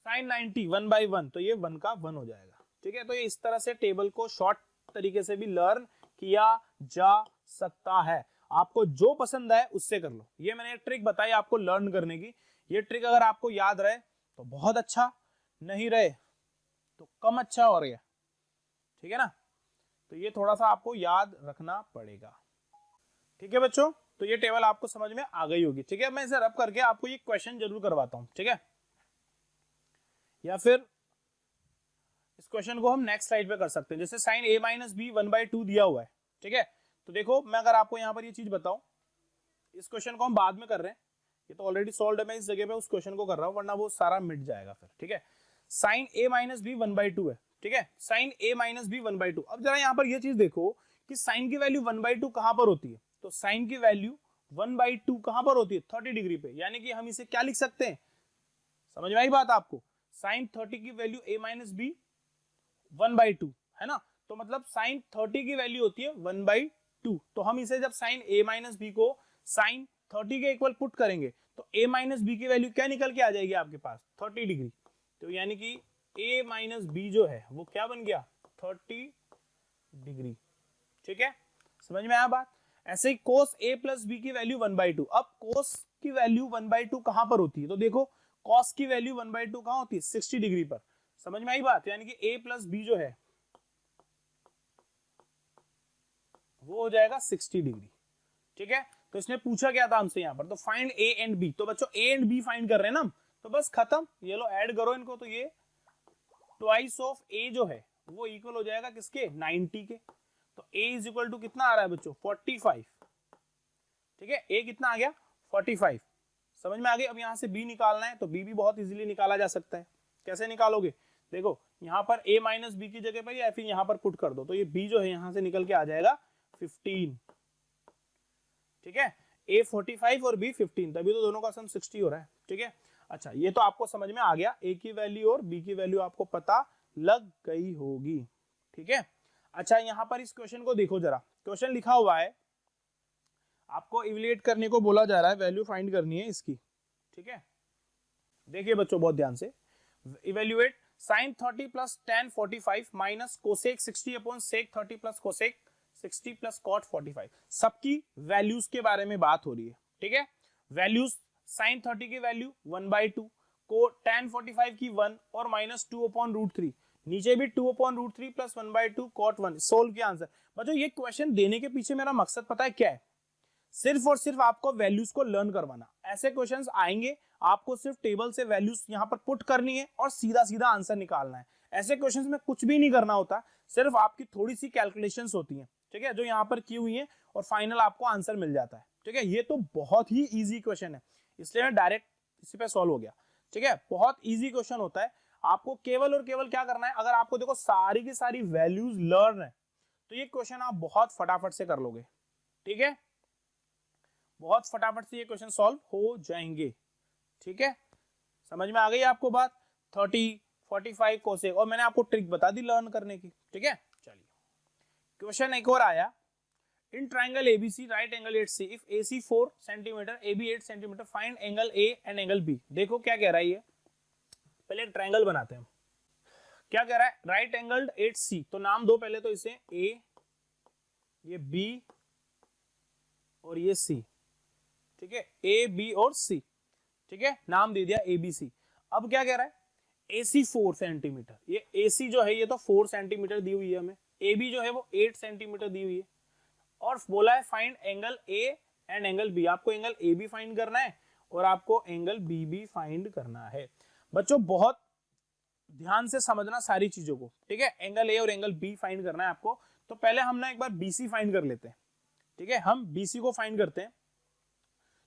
sin 90 1/1, तो ये 1 का 1 हो जाएगा, ठीक है। तो ये इस तरह से टेबल को शॉर्ट तरीके से भी लर्न किया जा सकता है, आपको जो पसंद आए उससे कर लो। ये मैंने ट्रिक बताई आपको लर्न करने की, ये ट्रिक अगर आपको याद रहे तो बहुत अच्छा, नहीं रहे तो कम अच्छा हो गया, ठीक है ना। तो ये थोड़ा सा आपको याद रखना पड़ेगा, ठीक है बच्चों। तो ये टेबल आपको समझ में आ गई होगी, ठीक है। मैं इसे रब करके आपको ये क्वेश्चन जरूर करवाता हूं, ठीक है, या फिर इस क्वेश्चन को हम नेक्स्ट स्लाइड पे कर सकते हैं। जैसे sin a - b 1/2 दिया हुआ है, ठीक है। तो देखो मैं अगर आपको यहाँ पर ये चीज बताऊं, इस क्वेश्चन को हम बाद में कर रहे हैं, ये तो ऑलरेडी सॉल्व है, मैं इस जगह पे उस क्वेश्चन को कर रहा हूं, वरना वो सारा मिट जाएगा फिर, ठीक है। sin a - b 1/2 है, ठीक है, sin a - b 1/2। अब जरा यहाँ पर ये चीज देखो कि sin की वैल्यू 1/2 कहां पर होती है, तो sin की वैल्यू 1/2 कहां पर होती है 30 डिग्री पे, यानी कि हम इसे क्या लिख सकते हैं, समझ में आई बात आपको, sin 30 की वैल्यू a - b 1/2 है ना, तो मतलब sin 30 की वैल्यू होती है 1/2, तो हम इसे जब sin a - b को sin 30 के इक्वल पुट करेंगे तो a - b की वैल्यू क्या निकल के आ जाएगी आपके पास 30 डिग्री, तो यानी कि a - b जो है वो क्या बन गया 30 डिग्री, ठीक है, समझ में आया बात। ऐसे ही cos a + b की वैल्यू 1/2, अब cos की वैल्यू 1/2 कहां पर होती है, तो देखो cos की वैल्यू 1/2 कहां होती है 60 डिग्री पर, समझ में आई बात। यानी कि a + b जो है वो हो जाएगा 60 डिग्री, ठीक है। तो इसने पूछा क्या था हमसे यहाँ पर, तो फाइंड a एंड b, तो बच्चों a एंड b फाइंड कर रहे हैं ना हम, तो बस खत्म, ये लो ऐड करो इनको, तो ये ट्वाइस ऑफ a जो है वो इक्वल हो जाएगा किसके 90 के, तो a इज इक्वल टू कितना आ रहा है बच्चों 45, ठीक है, a कितना आ गया 45, समझ में आ गई। अब यहाँ से b निकालना है तो b भी बहुत इजीली निकाला जा सकता है। कैसे निकालोगे, देखो यहाँ पर a माइनस बी की जगह पर या फिर यहाँ पर पुट कर दो, तो ये b जो है यहाँ से निकल के आ जाएगा 15, ठीक है, a 45 और b 15, तभी तो दोनों का सम 60 हो रहा है, ठीक है। अच्छा, ये तो आपको समझ में आ गया, a की वैल्यू और b की वैल्यू आपको पता लग गई होगी, ठीक है। अच्छा, यहाँ पर इस क्वेश्चन को देखो जरा, क्वेश्चन लिखा हुआ है, आपको इवैल्यूएट करने को बोला जा रहा है, वैल्यू फाइंड करनी है इसकी, ठीक है। देखिए बच्चों बहुत ध्यान से, evaluate sin 30 plus tan 45 minus cosec 60 upon sec 30 plus cosec 60 plus cot 45, सबकी वैल्यूज के बारे में बात हो रही है, ठीक है। वैल्यूज sin 30 की वैल्यू 1/2, को tan 45 की 1 और माइनस 2 अपॉन रूट 3, नीचे भी 2 upon root 3 plus 1/2 cot 1, solve किया आंसर। बच्चों ये क्वेश्चन देने के पीछे मेरा मकसद पता है क्या है, सिर्फ और सिर्फ आपको वैल्यूज को लर्न करवाना। ऐसे क्वेश्चंस आएंगे, आपको सिर्फ टेबल से वैल्यूज यहाँ पर पुट करनी है और सीधा सीधा आंसर निकालना है। ऐसे क्वेश्चंस में कुछ भी नहीं करना होता, सिर्फ आपकी थोड़ी सी कैलकुलेशंस होती हैं, ठीक है, जो यहाँ पर की हुई है और फाइनल आपको आंसर मिल जाता है, ठीक है। ये तो बहुत ही ईजी क्वेश्चन है, इसलिए मैं डायरेक्ट इसी पे सॉल्व हो गया, ठीक है। बहुत ईजी क्वेश्चन होता है, आपको केवल और केवल क्या करना है, अगर आपको देखो सारी की सारी वैल्यूज लर्न है तो ये क्वेश्चन आप बहुत फटाफट से कर लोगे, ठीक है, बहुत फटाफट से ये क्वेश्चन सॉल्व हो जाएंगे, ठीक है। समझ में आ गई आपको बात, 30 45 कोसेक, और मैंने आपको ट्रिक बता दी लर्न करने की, ठीक है। चलिए क्वेश्चन एक और आया, in triangle ABC right angle 8C if AC 4 centimetre AB 8 centimetre find angle A and angle B। देखो क्या कह रहा है ये, पहले एक ट्राइंगल बनाते हैं। क्या कह रहा है, राइट एंगल 8C, तो नाम दो पहले तो इसे A, ये B और ये C, ठीक है, A B और C, ठीक है, नाम दे दिया ABC। अब क्या कह रहा है, AC 4 सेंटीमीटर, ये AC जो है ये तो 4 सेंटीमीटर दी हुई है हमें, AB जो है वो 8 सेंटीमीटर दी हुई है, और बोला है find angle A and angle B। आपको एंगल A भी फाइंड करना है और आपको एंगल B भी फाइंड करना है। बच्चों बहुत ध्यान से समझना सारी चीजों को, ठीक है, एंगल A और एंगल B फाइंड करना है आपको। तो पहले हम ना एक बार BC फाइंड कर लेते हैं, ठीक है, हम BC को फाइंड करते हैं।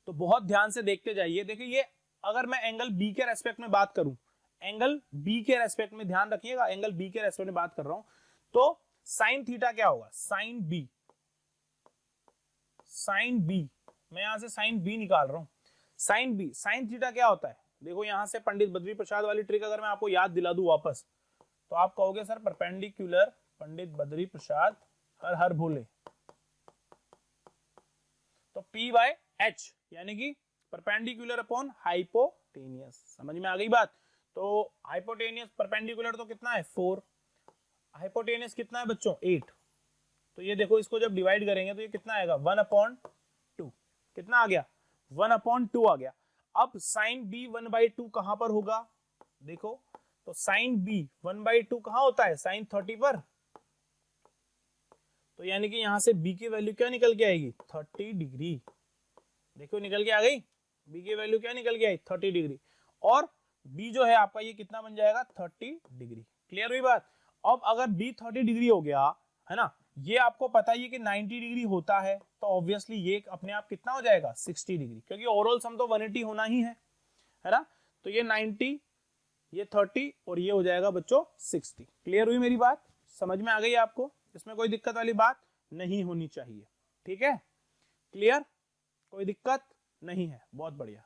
तो बहुत ध्यान से देखते जाइए, देखिए ये अगर मैं एंगल B के रेस्पेक्ट में बात करूं, एंगल B के रेस्पेक्ट में ध्यान रखिएगा, एंगल B के रेस्पेक्ट में बात कर रहा हूं, तो साइन थीटा क्या होगा, साइन B, साइन B, मैं यहां से साइन B निकाल रहा हूं, साइन B, साइन थीटा क्या होता है, देखो यहां से पंडित बद्री प्रसाद वाली ट्रिक अगर मैं आपको याद दिला दूं वापस, तो आप कहोगे सर परपेंडिकुलर पंडित बद्री प्रसाद हर हर भोले, तो P/H यानी कि परपेंडिकुलर अपॉन हाइपोटेनियस, समझ में आ गई बात। तो हाइपोटेनियस परपेंडिकुलर तो कितना है 4, हाइपोटेनियस कितना है बच्चों 8, तो ये देखो इसको जब डिवाइड करेंगे तो ये कितना आएगा 1/2, कितना आ गया 1/2 आ गया। अब साइन B 1/2 कहां पर होगा, देखो तो साइन B 1/2 कहां होता है, साइन 30 पर, तो यानी कि यहां से B की वैल्यू क्या निकल के आएगी 30 डिग्री, देखो निकल के आ गई, B की वैल्यू क्या निकल के आई 30 डिग्री, और B जो है आपका ये कितना बन जाएगा 30 डिग्री, क्लियर हुई बात। अब अगर B 30 डिग्री हो गया है ना, ये आपको पता ही है कि 90 डिग्री होता है, तो ऑब्वियसली ये अपने आप कितना हो जाएगा 60 डिग्री, क्योंकि ओवरऑल सम तो 180 होना ही है ना, तो ये 90, ये 30 और ये हो जाएगा बच्चों 60, क्लियर हुई मेरी बात, समझ में आ गई आपको, इसमें कोई दिक्कत वाली बात नहीं होनी चाहिए, ठीक है, क्लियर, कोई दिक्कत नहीं है, बहुत बढ़िया।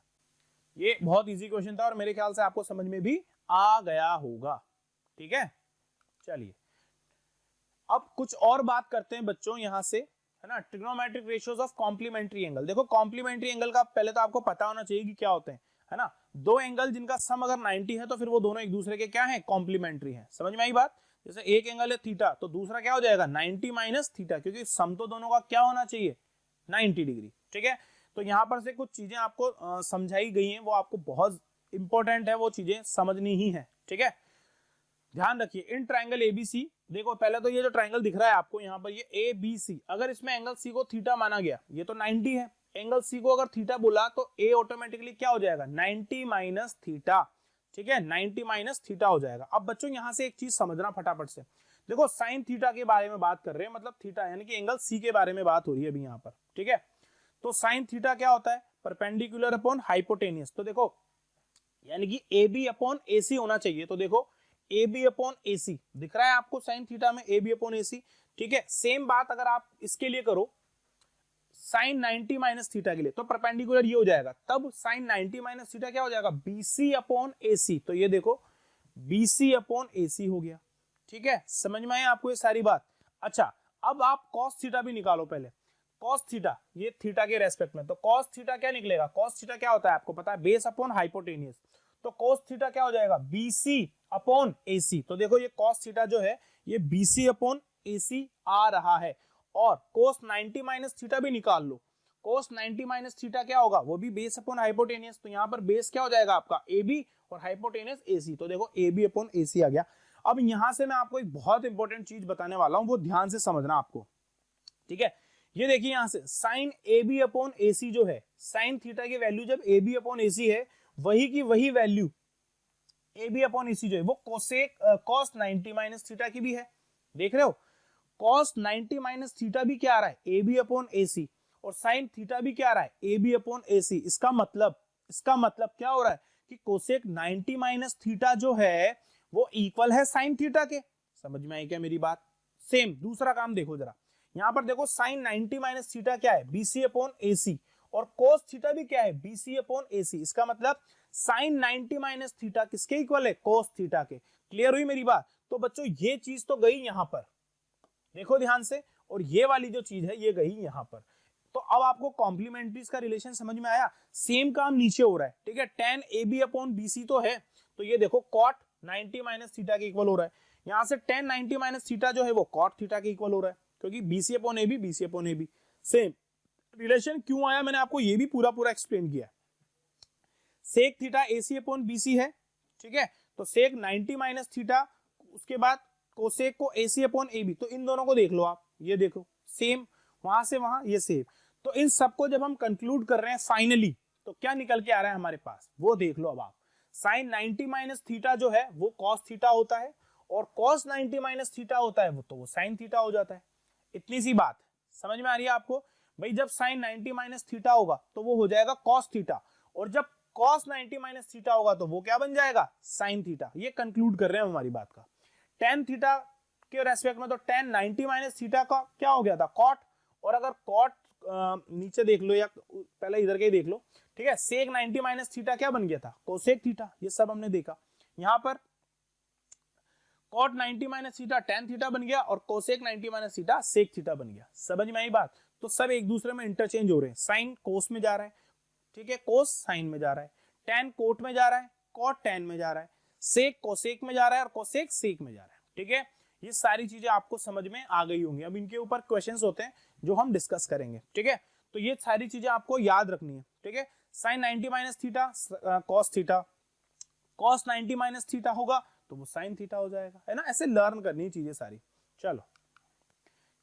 ये बहुत इजी क्वेश्चन था और मेरे ख्याल से आपको समझ में भी आ गया होगा, ठीक है। चलिए अब कुछ और बात करते हैं बच्चों यहां से, है ना, trigonometric ratios of complementary angle. देखो कॉम्प्लीमेंट्री एंगल का पहले तो आपको पता होना चाहिए कि क्या होते हैं, है ना, दो एंगल जिनका सम अगर 90 है तो फिर वो दोनों एक दूसरे के क्या है कॉम्प्लीमेंट्री है, समझ में आई बात। जैसे एक एंगल है थीटा, तो दूसरा क्या हो जाएगा 90 माइनस थीटा, क्योंकि सम तो दोनों का क्या होना चाहिए 90 डिग्री, ठीक है। तो यहाँ पर से कुछ चीजें आपको समझाई गई हैं, वो आपको बहुत इंपॉर्टेंट है, वो चीजें समझनी ही है, ठीक है, ध्यान रखिए। इन ट्राइंगल एबीसी, देखो पहले तो ये जो ट्राइंगल दिख रहा है आपको यहाँ पर ये ABC, अगर इसमें एंगल C को थीटा माना गया, ये तो 90 है, एंगल C को अगर थीटा बोला तो A ऑटोमेटिकली क्या हो जाएगा 90 माइनस थीटा, ठीक है, 90 माइनस थीटा हो जाएगा। अब बच्चों यहाँ से एक चीज समझना फटाफट से, देखो साइन थीटा के बारे में बात कर रहे हैं, मतलब थीटा यानी कि एंगल सी के बारे में बात हो रही है अभी यहाँ पर, ठीक है। तो साइन थीटा क्या होता है, परपेंडिकुलर अपॉन हाइपोटेनियस। तो देखो यानी कि ए बी अपॉन ए सी होना चाहिए। तो देखो ए बी अपॉन ए सी दिख रहा है आपको साइन थीटा में, ए बी अपॉन ए सी, ठीक है। सेम बात अगर आप इसके लिए करो साइन 90 माइनस थीटा के लिए, तो परपेंडिकुलर ये हो जाएगा, तब साइन 90 माइनस थीटा क्या हो जाएगा, बीसी अपॉन एसी। तो ये देखो बीसी अपॉन एसी हो गया, ठीक है। समझ में आया आपको ये सारी बात। अच्छा अब आप कॉस थीटा भी निकालो पहले। कॉस थीटा ये थीटा के रेस्पेक्ट में, तो कॉस थीटा क्या निकलेगा, कॉस थीटा क्या होता है आपको पता है, बेस अपॉन हाइपोटेनियस। तो कॉस थीटा क्या हो जाएगा, बीसी अपॉन एसी। तो देखो ये कॉस थीटा जो है ये बीसी अपॉन एसी आ रहा है। और कोस 90 माइनस थीटा भी निकाल लो। कोस 90 माइनस थीटा क्या होगा, वो भी बेस अपॉन हाइपोटेनियस। तो यहाँ पर बेस क्या हो जाएगा आपका ए बी और हाइपोटेनियस ए सी। तो देखो ए बी अपॉन ए सी आ गया। अब यहां से मैं आपको एक बहुत इंपॉर्टेंट चीज बताने वाला हूं, वो ध्यान से समझना आपको, ठीक है। ये देखिए यहां से साइन ए बी अपॉन ए सी जो है, साइन थीटा की वैल्यू जब ए बी अपॉन ए सी है, वही की वही वैल्यू ए बी अपॉन ए सी जो है वो कोसेक कॉस 90 माइनस थीटा की भी है। देख रहे हो कॉस 90 माइनस थीटा भी क्या आ रहा है, ए बी अपॉन ए सी, और साइन थीटा भी क्या आ रहा है, ए बी अपॉन ए सी। इसका मतलब क्या हो रहा है कि कोसेक 90 माइनस थीटा जो है वो इक्वल है साइन थीटा के। समझ में आई क्या मेरी बात। सेम दूसरा काम देखो जरा, यहां पर देखो साइन 90 माइनस थीटा क्या है, बीसी अपॉन ए सी, और कोस थीटा भी क्या है, बीसी अपॉन ए सी। इसका मतलब साइन 90 माइनस थीटा किसके इक्वल है, कोस थीटा के। क्लियर हुई मेरी बात। तो बच्चों ये चीज तो गई यहां पर, देखो ध्यान से, और ये वाली जो चीज है ये गई यहां पर। तो अब आपको कॉम्प्लीमेंट्रीज का रिलेशन समझ में आया। सेम काम नीचे हो रहा है, ठीक है। tan A B upon B C तो है, तो ये देखो cot 90 माइनस थीटा के इक्वल हो रहा है। यहां से tan 90 माइनस थीटा जो है वो cot थीटा के इक्वल हो रहा है, क्योंकि BC upon A B, BC upon A B. Same relation क्यों आया, मैंने आपको ये भी पूरा एक्सप्लेन किया। Sec theta A C upon B C है, ठीक है। तो सेक 90 माइनस थीटा, उसके बाद कोसेक को ए सी अपॉन ए बी। तो इन दोनों को देख लो आप, ये देखो सेम, वहां से वहां ये सेम। तो इन सबको जब हम कंक्लूड कर रहे हैं फाइनली, तो क्या निकल के आ रहा है हमारे पास, वो देख लो अब आप। साइन 90 माइनस थीटा जो है वो कॉस थीटा होता है, और कॉस 90 माइनस थीटा होता है वो तो वो साइन थीटा हो जाता है। इतनी सी बात समझ में आ रही है आपको भाई। जब साइन 90 माइनस थीटा होगा तो वो हो जाएगा कॉस थीटा, और जब कॉस 90 माइनस थीटा होगा तो वो क्या बन जाएगा, साइन थीटा। ये कंक्लूड कर रहे हैं हमारी बात का। tan थीटा के रेस्पेक्ट में तो tan 90 माइनस थीटा का क्या हो गया था, कॉट। और अगर कॉट नीचे देख लो या पहले इधर के ही देख लो, ठीक है। सेक 90 माइनस थीटा क्या बन गया था, कोसेक थीटा। ये सब हमने देखा। यहाँ पर cot 90 minus theta tan theta बन गया, और cosec 90 minus theta sec theta बन गया। समझ में आई बात। तो सब एक दूसरे में इंटरचेंज हो रहे हैं। साइन कोस में जा रहा है, ठीक है, कोस साइन में जा रहा है, tan कोट में जा रहा है, कॉट tan में जा रहा है, सेक कोसेक में जा रहा है, और कोसेक सेक में जा रहा है, ठीक है। ये सारी चीजें आपको समझ में आ गई होंगी। अब इनके ऊपर क्वेश्चंस होते हैं जो हम डिस्कस करेंगे, ठीक है। तो ये सारी चीजें आपको याद रखनी है, ठीक है। Sine 90 minus theta cos theta, cos 90 minus theta होगा तो वो साइन थीटा हो जाएगा, है ना। ऐसे लर्न करनी चीजें सारी। चलो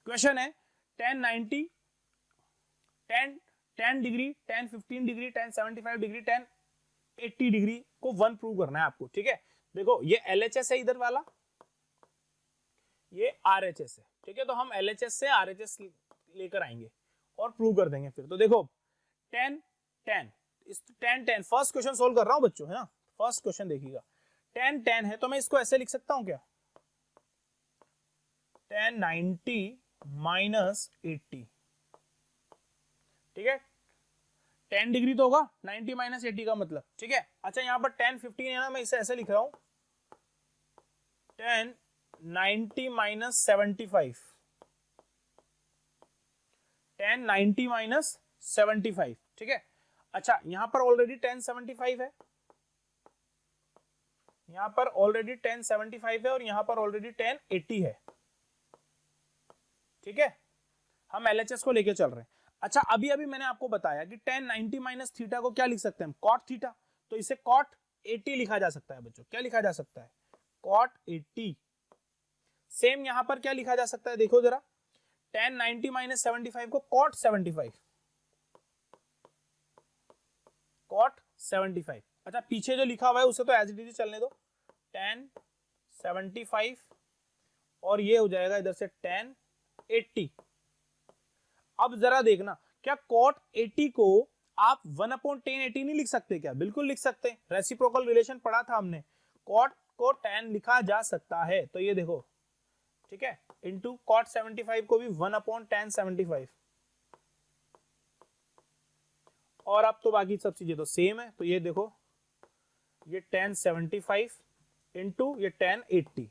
क्वेश्चन है tan 90, tan degree, tan 15 degree, tan 75 degree, tan 80 degree को 1 प्रूव करना है आपको, ठीक है। देखो ये LHS है इधर वाला, ये RHS है, ठीक है। तो हम LHS से RHS लेकर आएंगे और प्रूव कर देंगे फिर। तो देखो tan फर्स्ट क्वेश्चन सोल्व कर रहा हूं बच्चों, है ना। फर्स्ट क्वेश्चन देखिएगा, tan है तो मैं इसको ऐसे लिख सकता हूं क्या, tan 90 माइनस 80, ठीक है। 10 डिग्री तो होगा 90 माइनस 80 का मतलब, ठीक है। अच्छा यहाँ पर tan 15 है ना, मैं इसे ऐसे लिख रहा हूं tan 90 माइनस 75, tan 90 माइनस 75, ठीक है। अच्छा यहां पर ऑलरेडी tan 75 है, यहां पर ऑलरेडी tan 75 है, और यहां पर ऑलरेडी tan 80 है, ठीक है। हम LHS को लेके चल रहे हैं। अच्छा अभी अभी मैंने आपको बताया कि tan 90 माइनस थीटा को क्या लिख सकते हैं, cot थीटा। तो इसे cot 80 लिखा जा सकता है बच्चों। क्या लिखा जा सकता है, cot 80। सेम यहां पर क्या लिखा जा सकता है, देखो जरा, tan 90 माइनस 75 को cot 75, cot 75। अच्छा पीछे जो लिखा हुआ है उसे तो एज इट इज चलने दो, tan 75 और ये हो जाएगा इधर से tan 80। अब जरा देखना, क्या cot 80 को आप 1/tan80 नहीं लिख सकते क्या? बिल्कुल लिख सकते हैं, रेसिप्रोकल रिलेशन पढ़ा था हमने, cot को tan लिखा जा सकता है। तो ये देखो, ठीक है, इंटू cot 75 को भी 1/tan 75, और अब तो बाकी सब चीजें तो सेम है। तो ये देखो, ये tan 75 इंटू ये tan 80,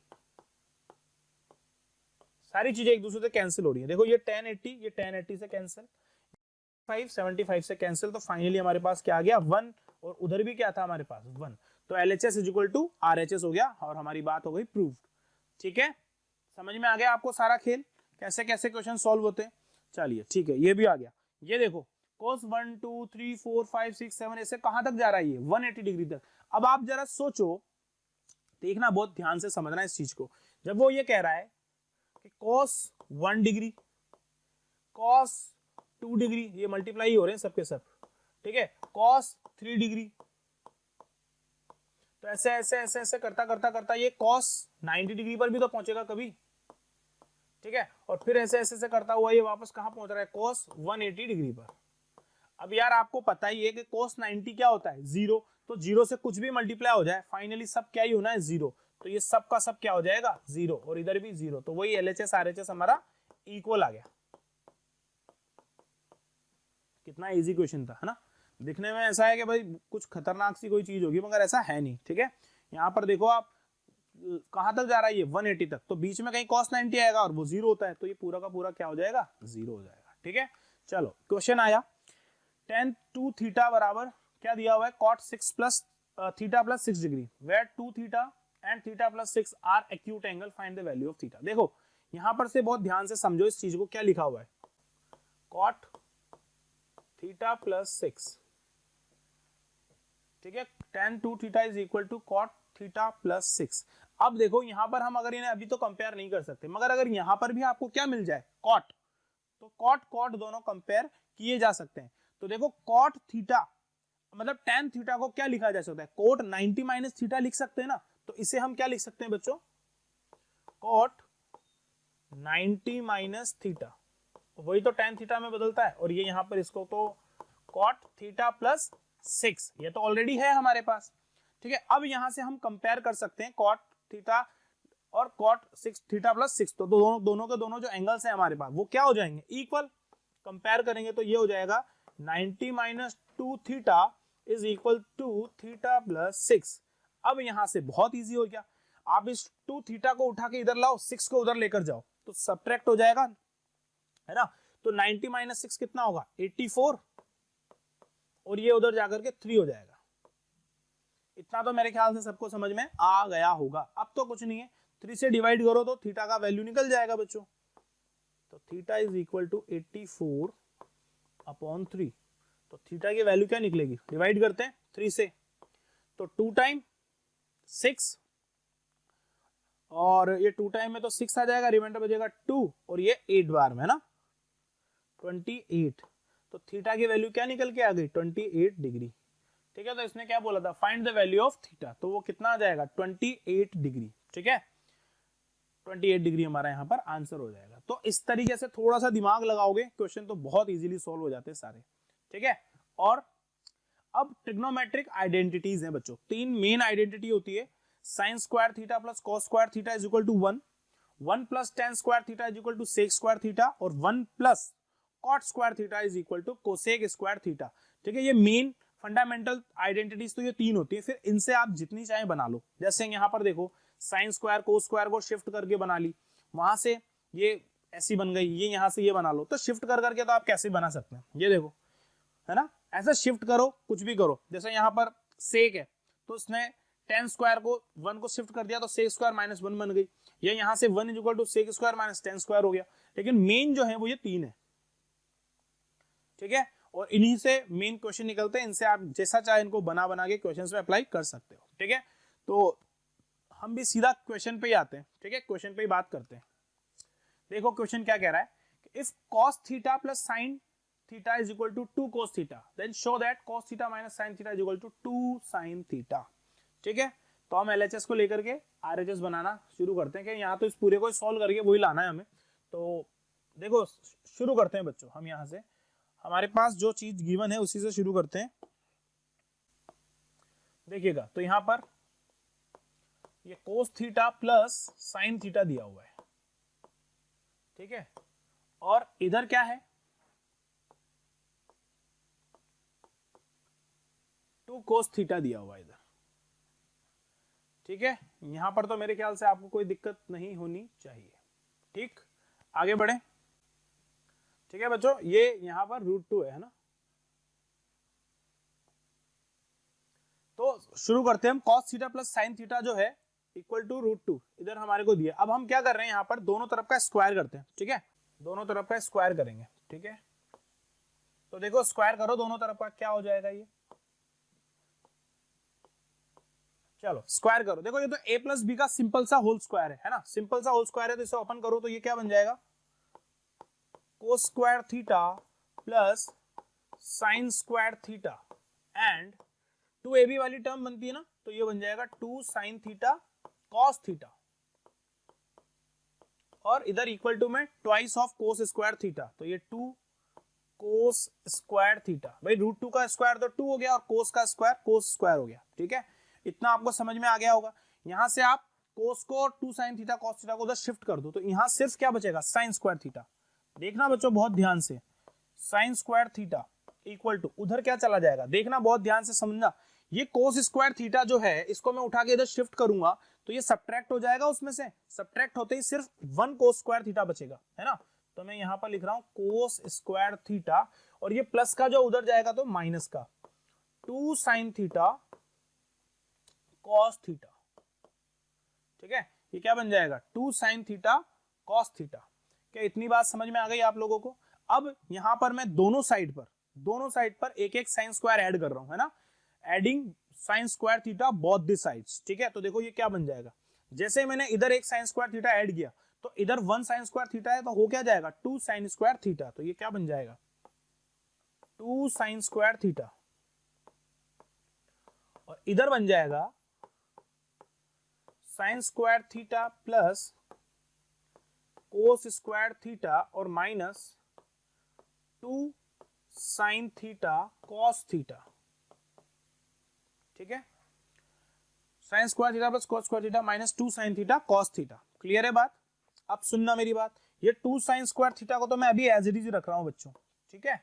सारी चीजें एक दूसरे से कैंसिल हो रही है। देखो ये tan 80, ये tan 80 से कैंसिल, 75 से कैंसिल, तो फाइनली हमारे पास क्या आ गया 1, और उधर भी क्या था हमारे पास 1। तो LHS is equal to RHS हो गया और हमारी बात हो गई प्रूव्ड। ठीक है, समझ में आ गया आपको सारा खेल, कैसे कैसे क्वेश्चन सॉल्व होते हैं। चलिए ठीक है, ये भी आ गया। ये देखो cos 1 2 3 4 5 6 7 ऐसे कहां तक जा रहा है ये 180 डिग्री तक। अब आप जरा सोचो, देखना, बहुत ध्यान से समझना इस चीज को। जब वो ये कह रहा है कि cos 1 डिग्री, cos 2 डिग्री, ये मल्टीप्लाई हो रहे हैं सबके सब, ठीक है, cos 3 डिग्री, तो ऐसे ऐसे ऐसे ऐसे करता करता करता ये cos 90 डिग्री पर भी तो पहुंचेगा कभी, ठीक है, और फिर ऐसे ऐसे ऐसे करता हुआ ये वापस कहां पहुंच रहा है cos 180 डिग्री पर। अब यार आपको पता ही है कि cos 90 क्या होता है 0, तो 0 से कुछ भी मल्टीप्लाई हो जाए फाइनली सब क्या ही होना है 0, तो ये सब का सब क्या हो जाएगा 0, और इधर भी 0, तो वही LHS RHS हमारा इक्वल आ गया। कितना इजी क्वेश्चन था, है ना। दिखने में ऐसा है कि भाई कुछ खतरनाक सी कोई चीज होगी, मगर ऐसा है नहीं। ठीक है, यहाँ पर देखो आप कहां तक जा रहा है ये 180 तक, तो बीच में कहीं cos 90 आएगा और वो 0 होता है, तो ये पूरा का पूरा क्या हो जाएगा 0 हो जाएगा। ठीक है, चलो क्वेश्चन आया, tan 2 थीटा बराबर क्या दिया हुआ है cot 6 plus theta plus 6 degree, where 2 theta and theta plus 6 are acute angle, find the value of theta. देखो यहां पर से बहुत ध्यान से समझो इस चीज को, क्या लिखा हुआ है cot थीटा प्लस 6, ठीक है, tan 2 theta is equal to cot theta plus 6। अब देखो यहां पर हम अगर इन्हें अभी तो कंपेयर नहीं कर सकते, मगर अगर यहां पर भी आपको क्या मिल जाए cot, तो cot cot दोनों कंपेयर किए जा सकते हैं। तो देखो cot थीटा मतलब tan थीटा को क्या लिखा जा सकता है, cot 90 माइनस थीटा लिख सकते हैं ना, तो इसे हम क्या लिख सकते हैं बच्चों, cot 90 माइनस थीटा, वही तो tan थीटा में बदलता है, और ये यहां पर इसको तो cot थीटा प्लस 6, ये तो ऑलरेडी है हमारे पास। ठीक है, अब यहां से हम कंपेयर कर सकते हैं cot थीटा और cot 6 थीटा प्लस 6, तो दोनों के दोनों जो एंगल्स हैं हमारे पास वो क्या हो जाएंगे इक्वल। कंपेयर करेंगे तो ये हो जाएगा 90 minus 2 theta is equal to theta plus 6। अब यहां से बहुत इजी हो गया, आप इस 2 थीटा को उठा के इधर लाओ, 6 को उधर लेकर जाओ तो सब्ट्रैक्ट हो जाएगा, है ना। तो 90 माइनस 6 कितना होगा 84, और ये उधर जाकर के 3 हो जाएगा। इतना तो मेरे ख्याल से सबको समझ में आ गया होगा। अब तो कुछ नहीं है, 3 से डिवाइड करो तो थीटा का वैल्यू निकल जाएगा बच्चों। तो theta is equal to 84 upon 3, तो थीटा की वैल्यू क्या निकलेगी, डिवाइड करते हैं 3 से, तो 2 टाइम 6, और ये 2 टाइम में तो 6 आ जाएगा, रिमाइंडर बचेगा 2, और ये 8 बार में, है ना 28, तो थीटा की वैल्यू क्या निकल के आ गई 28 डिग्री। ठीक है, तो इसने क्या बोला था find the value of theta, तो वो कितना आ जाएगा 28 डिग्री। ठीक है, 28 डिग्री हमारा यहाँ पर आंसर हो जाएगा। तो इस तरीके से थोड़ा सा दिमाग लगाओगे क्वेश्चन तो बहुत इजीली सॉल्व हो जाते हैं सारे। ठीक है, और अब ट्रिग्नोमेट्रिक आइडेंटिटीज हैं बच्चों, 3 मेन आइडेंटिटी होती है, sine square theta plus cos square theta is equal to 1, 1 plus tan square theta is equal to sec square theta, और 1 plus cot square theta is equal to cosec square theta. ठीक है, ये मेन फंडामेंटल आइडेंटिटीज तो ये 3 होती है, फिर इनसे आप जितनी चाहे बना लो। जैसे यहाँ पर देखो साइन स्क्वायर कोस स्क्वायर को शिफ्ट करके बना ली, वहां से ये ऐसी बन गई, ये यहाँ से ये बना लो, तो शिफ्ट कर करके तो आप कैसे बना सकते हैं, ये देखो, है ना, ऐसा शिफ्ट करो कुछ भी करो। जैसे यहाँ पर सेक है तो उसने टेन स्क्वायर को 1 को शिफ्ट कर दिया तो सेक स्क्वायर माइनस 1 बन गई, या यहाँ से 1 is equal to sec square minus tan square हो गया। लेकिन मेन जो है वो ये 3 है। ठीक है, और इन्हीं से मेन क्वेश्चन निकलते हैं, इनसे आप जैसा चाहे इनको बना बना के क्वेश्चंस में अप्लाई कर सकते हो। ठीक है, तो हम भी सीधा क्वेश्चन पे ही आते हैं। ठीक है, क्वेश्चन पे ही बात करते हैं। देखो क्वेश्चन क्या कह रहा है, if cos theta plus sin theta is equal to 2 cos theta, then show that cos theta minus sin theta is equal to 2 sin theta. ठीक है, तो हम LHS को लेकर के RHS बनाना शुरू करते हैं कि यहाँ तो इस पूरे को सॉल्व करके वही लाना है हमें। तो देखो शुरू करते हैं बच्चों, हम यहाँ से हमारे पास जो चीज गिवन है उसी से शुरू करते हैं। देखिएगा तो यहाँ पर ये cos theta plus sine theta दिया हुआ है, ठीक है, और इधर क्या है 2 कोस थीटा दिया हुआ है इधर, ठीक है। यहां पर तो मेरे ख्याल से आपको कोई दिक्कत नहीं होनी चाहिए, ठीक। आगे बढ़े, ठीक है बच्चों, ये यहां पर √2 है ना। तो शुरू करते हैं हम। cos theta plus sine theta जो है इक्वल टू √2 इधर हमारे को दिया। अब हम क्या कर रहे हैं, यहाँ पर दोनों तरफ का स्क्वायर करते हैं, ठीक है, दोनों तरफ का स्क्वायर करेंगे, ठीक है। तो देखो स्क्वायर करो दोनों तरफ का, क्या हो जाएगा ये, चलो स्क्वायर करो। देखो ये तो a प्लस बी का सिंपल सा होल स्क्वायर है ना, सिंपल सा होल स्क्वायर है। तो इसे ओपन करो तो ये क्या बन जाएगा, कोस square theta plus sign square theta and 2ab वाली टर्म बनती है ना, तो ये बन जाएगा 2 साइन थीटा कॉस थीटा, और इधर इक्वल टू में twice of cos square theta, तो ये 2 कोस स्क्वायर थीटा। भाई √2 का स्क्वायर तो 2 हो गया और कोस का स्क्वायर कोस स्क्वायर हो गया, ठीक है। इतना आपको समझ में आ गया होगा। यहां से आप कोस को 2 साइन थीटा कॉस थीटा को उधर शिफ्ट कर दो, तो यहां सिर्फ क्या बचेगा, साइन स्क्वायर थीटा। देखना बच्चों बहुत ध्यान से, sine square theta equal to उधर क्या चला जाएगा, देखना बहुत ध्यान से समझना। ये कोस स्क्वायर थीटा जो है इसको मैं उठा के इधर शिफ्ट करूंगा तो ये सब्ट्रैक्ट हो जाएगा, उसमें से सब्ट्रैक्ट होते ही सिर्फ 1 कोस स्क्वायर थीटा बचेगा, है ना। तो मैं यहां पर लिख रहा हूं कोस स्क्वायर थीटा, और ये प्लस का जो उधर जाएगा तो माइनस का 2 साइन थीटा कॉस थीटा, ठीक है। ये क्या बन जाएगा 2 साइन थीटा कॉस थीटा। क्या इतनी बात समझ में आ गई आप लोगों को। अब यहां पर मैं दोनों साइड पर एक एक साइन स्क्वायर ऐड कर रहा हूं, है ना, adding sign square theta both the sides, ठीक है। तो देखो ये क्या बन जाएगा, जैसे मैंने इधर एक साइन स्क्वायर थीटा ऐड किया तो इधर 1 साइन स्क्वायर थीटा है, तो हो क्या जाएगा 2 साइन स्क्वायर थीटा। तो ये क्या बन जाएगा 2 साइन स्क्वायर थीटा, और इधर बन जाएगा sine square theta plus cos square theta और minus 2 sine theta cos theta, ठीक है। Sine square theta plus cos square theta minus 2 sine theta cos theta. Clear है बात। अब सुनना मेरी बात, ये 2 साइन स्क्वायर थीटा को तो मैं अभी एज इट इज रख रहा हूं बच्चों, ठीक है।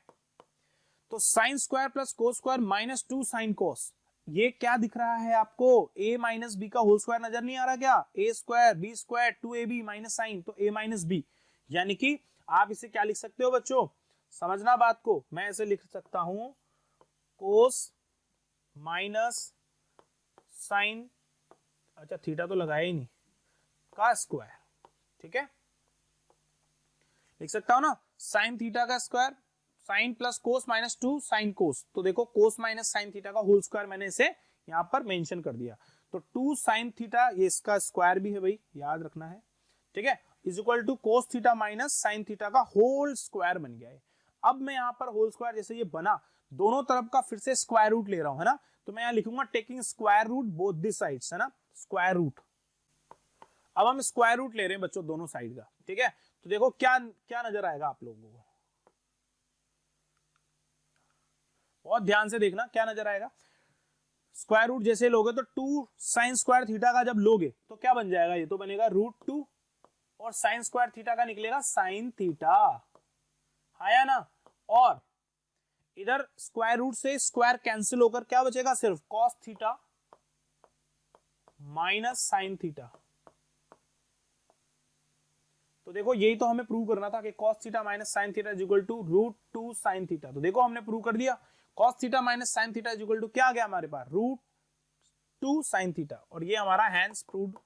तो sine square plus cos square minus 2 sine cos, ये क्या दिख रहा है आपको, a माइनस बी का होल स्क्वायर नजर नहीं आ रहा क्या, a square B square 2ab minus sine, तो a माइनस बी, यानी कि आप इसे क्या लिख सकते हो बच्चों, समझना बात को, मैं इसे लिख सकता हूं कोस माइनस साइन, अच्छा थीटा तो लगाया ही नहीं, का स्क्वायर, ठीक है, लिख सकता हूं ना, साइन थीटा का square, sine plus cos minus 2 sine cos. तो देखो कोस माइनस साइन थीटा का होल स्क्वायर मैंने इसे यहां पर मेंशन कर दिया, तो 2 साइन थीटा, ये इसका स्क्वायर भी है भाई, याद रखना है, ठीक है, is equal to cos theta minus sine theta का होल स्क्वायर बन गया है। अब मैं यहां पर होल स्क्वायर जैसे ये बना, दोनों तरफ का फिर से स्क्वायर रूट ले रहा हूं, है ना, तो मैं यहां लिखूंगा taking square root both the sides, है ना, स्क्वायर रूट। अब हम स्क्वायर रूट ले रहे हैं बच्चों दोनों साइड का, ठीक है। तो देखो क्या क्या नजर आएगा आप लोगों को, बहुत ध्यान से देखना क्या नजर आएगा। स्क्वायर रूट जैसे लोगे तो 2 साइन स्क्वायर थीटा का जब लोगे तो क्या बन जाएगा, ये तो बनेगा √2 और साइन स्क्वायर थीटा का निकलेगा साइन थीटा, आया ना, और इधर स्क्वायर रूट से स्क्वायर कैंसिल होकर क्या बचेगा, सिर्फ cos theta minus sine theta. तो देखो यही तो हमें प्रूव करना था कि cos theta minus sine theta is equal to √2 sine theta. तो देखो हमने प्रूव कर दिया, cos theta minus sine theta is equal to क्या आ गया हमारे पास, √2 साइन थीटा, और ये हमारा हैंड्स प्रूव्ड,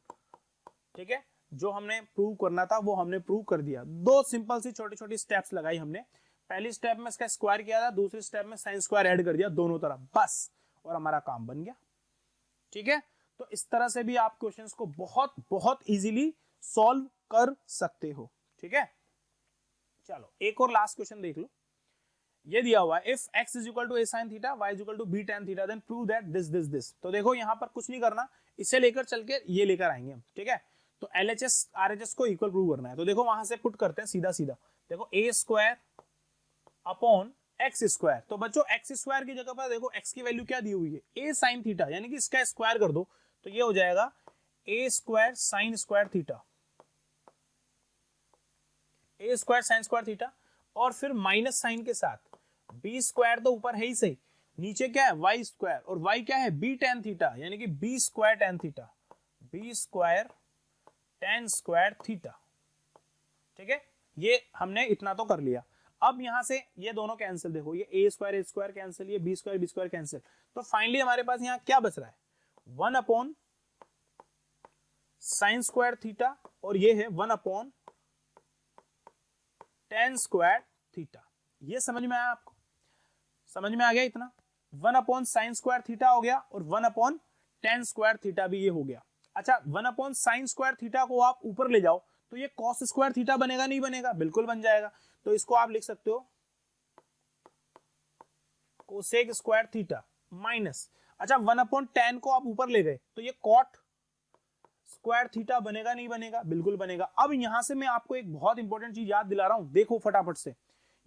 ठीक है। जो हमने प्रूव करना था वो हमने प्रूव कर दिया। दो सिंपल सी छोटी छोटी स्टेप्स लगाई हमने, पहली स्टेप में इसका स्क्वायर किया था, दूसरी स्टेप में साइन स्क्वायर ऐड कर दिया दोनों तरफ, बस, और हमारा काम बन गया, ठीक है। तो इस तरह से भी आप क्वेश्चंस को बहुत बहुत इजीली सॉल्व कर सकते हो, ठीक है। चलो एक और लास्ट क्वेश्चन देख लो। ये दिया हुआ है if x is equal to a sin theta y is equal to b tan theta then prove that this. तो देखो यहाँ पर कुछ नहीं करना, इसे लेकर चल के ये लेकर आएंगे हम, ठीक है। तो LHS RHS को इक्वल प्रूव करना है, तो देखो वहां से पुट करते हैं सीधा सीधा। देखो a square upon x square, तो बच्चों एक्स स्क्वायर की जगह पर देखो x की वैल्यू क्या दी हुई है, a sin थीटा, यानी कि इसका स्क्वायर कर दो तो ये हो जाएगा a square sin square theta, a square sin square theta, और फिर माइनस साइन के साथ b स्क्वायर तो ऊपर है ही सही, नीचे क्या है y स्क्वायर, और y क्या है b tan थीटा, यानी कि b square tan theta, b square tan square theta, ठीक है। ये हमने इतना तो कर लिया। अब यहां से ये दोनों कैंसिल, देखो ये a स्क्वायर कैंसिल, ये b स्क्वायर कैंसिल, तो फाइनली हमारे पास यहाँ क्या बच रहा है 1 अपॉन साइन स्क्वायर थीटा, और ये है 1 अपॉन tan स्क्वायर थीटा। ये समझ में आया आपको, समझ में आ गया इतना, 1 अपॉन साइन स्क्वायर थीटा हो गया और 1 अपॉन tan स्क्वायर थीटा भी ये हो गया। अच्छा 1 अपॉन साइन स्क्वायर थीटा को आप ऊपर ले जाओ तो ये cos स्क्वायर थीटा बनेगा, नहीं बनेगा, बिल्कुल बन जाएगा। तो इसको आप लिख सकते हो कोसेक स्क्वायर थीटा माइनस, अच्छा 1 अपॉन tan को आप ऊपर ले गए तो ये कॉट स्क्वायर थीटा बनेगा, नहीं बनेगा, बिल्कुल बनेगा। अब यहां से मैं आपको एक बहुत इंपॉर्टेंट चीज याद दिला रहा हूं, देखो फटाफट से।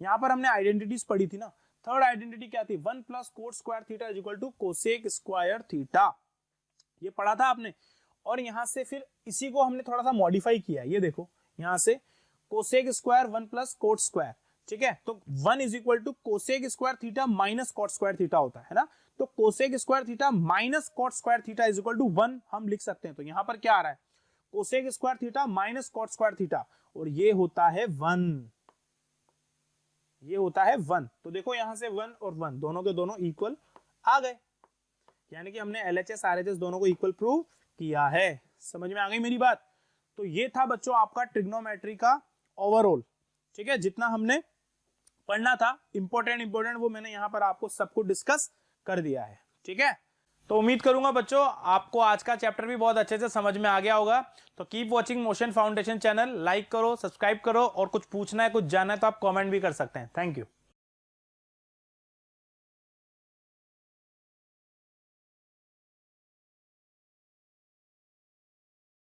यहां पर हमने आइडेंटिटीज पढ़ी थी ना, थर्ड आइडेंटिटी क्या थी, 1 plus cot square theta is equal to cosec square theta, ये पढ़ा था आपने। और यहां से फिर इसी को हमने थोड़ा सा मॉडिफाई किया, ये देखो यहां से cosec square 1 plus cot square, ठीक है। तो 1 is equal to cosec square theta minus cot square theta होता है ना, तो cosec square theta minus cot square theta is equal to 1 हम लिख सकते हैं। तो यहां पर क्या आ रहा है, cosec square theta minus cot square theta, और ये होता है 1, ये होता है 1। तो देखो यहां से 1 और 1 दोनों के दोनों इक्वल आ गए, यानी कि हमने LHS RHS दोनों को इक्वल प्रूव किया है। समझ में आ गई मेरी बात। तो ये था बच्चों आपका ट्रिग्नोमेट्री का ओवरऑल, ठीक है, जितना हमने पढ़ना था इंपॉर्टेंट वो मैंने यहाँ पर आपको सब कुछ डिस्कस कर दिया है, ठीक है। तो उम्मीद करूंगा बच्चों आपको आज का चैप्टर भी बहुत अच्छे से समझ में आ गया होगा। तो keep watching motion foundation channel, like करो, सब्सक्राइब करो, और कुछ पूछना है, कुछ जानना है तो आप कमेंट भी कर सकते हैं। Thank you.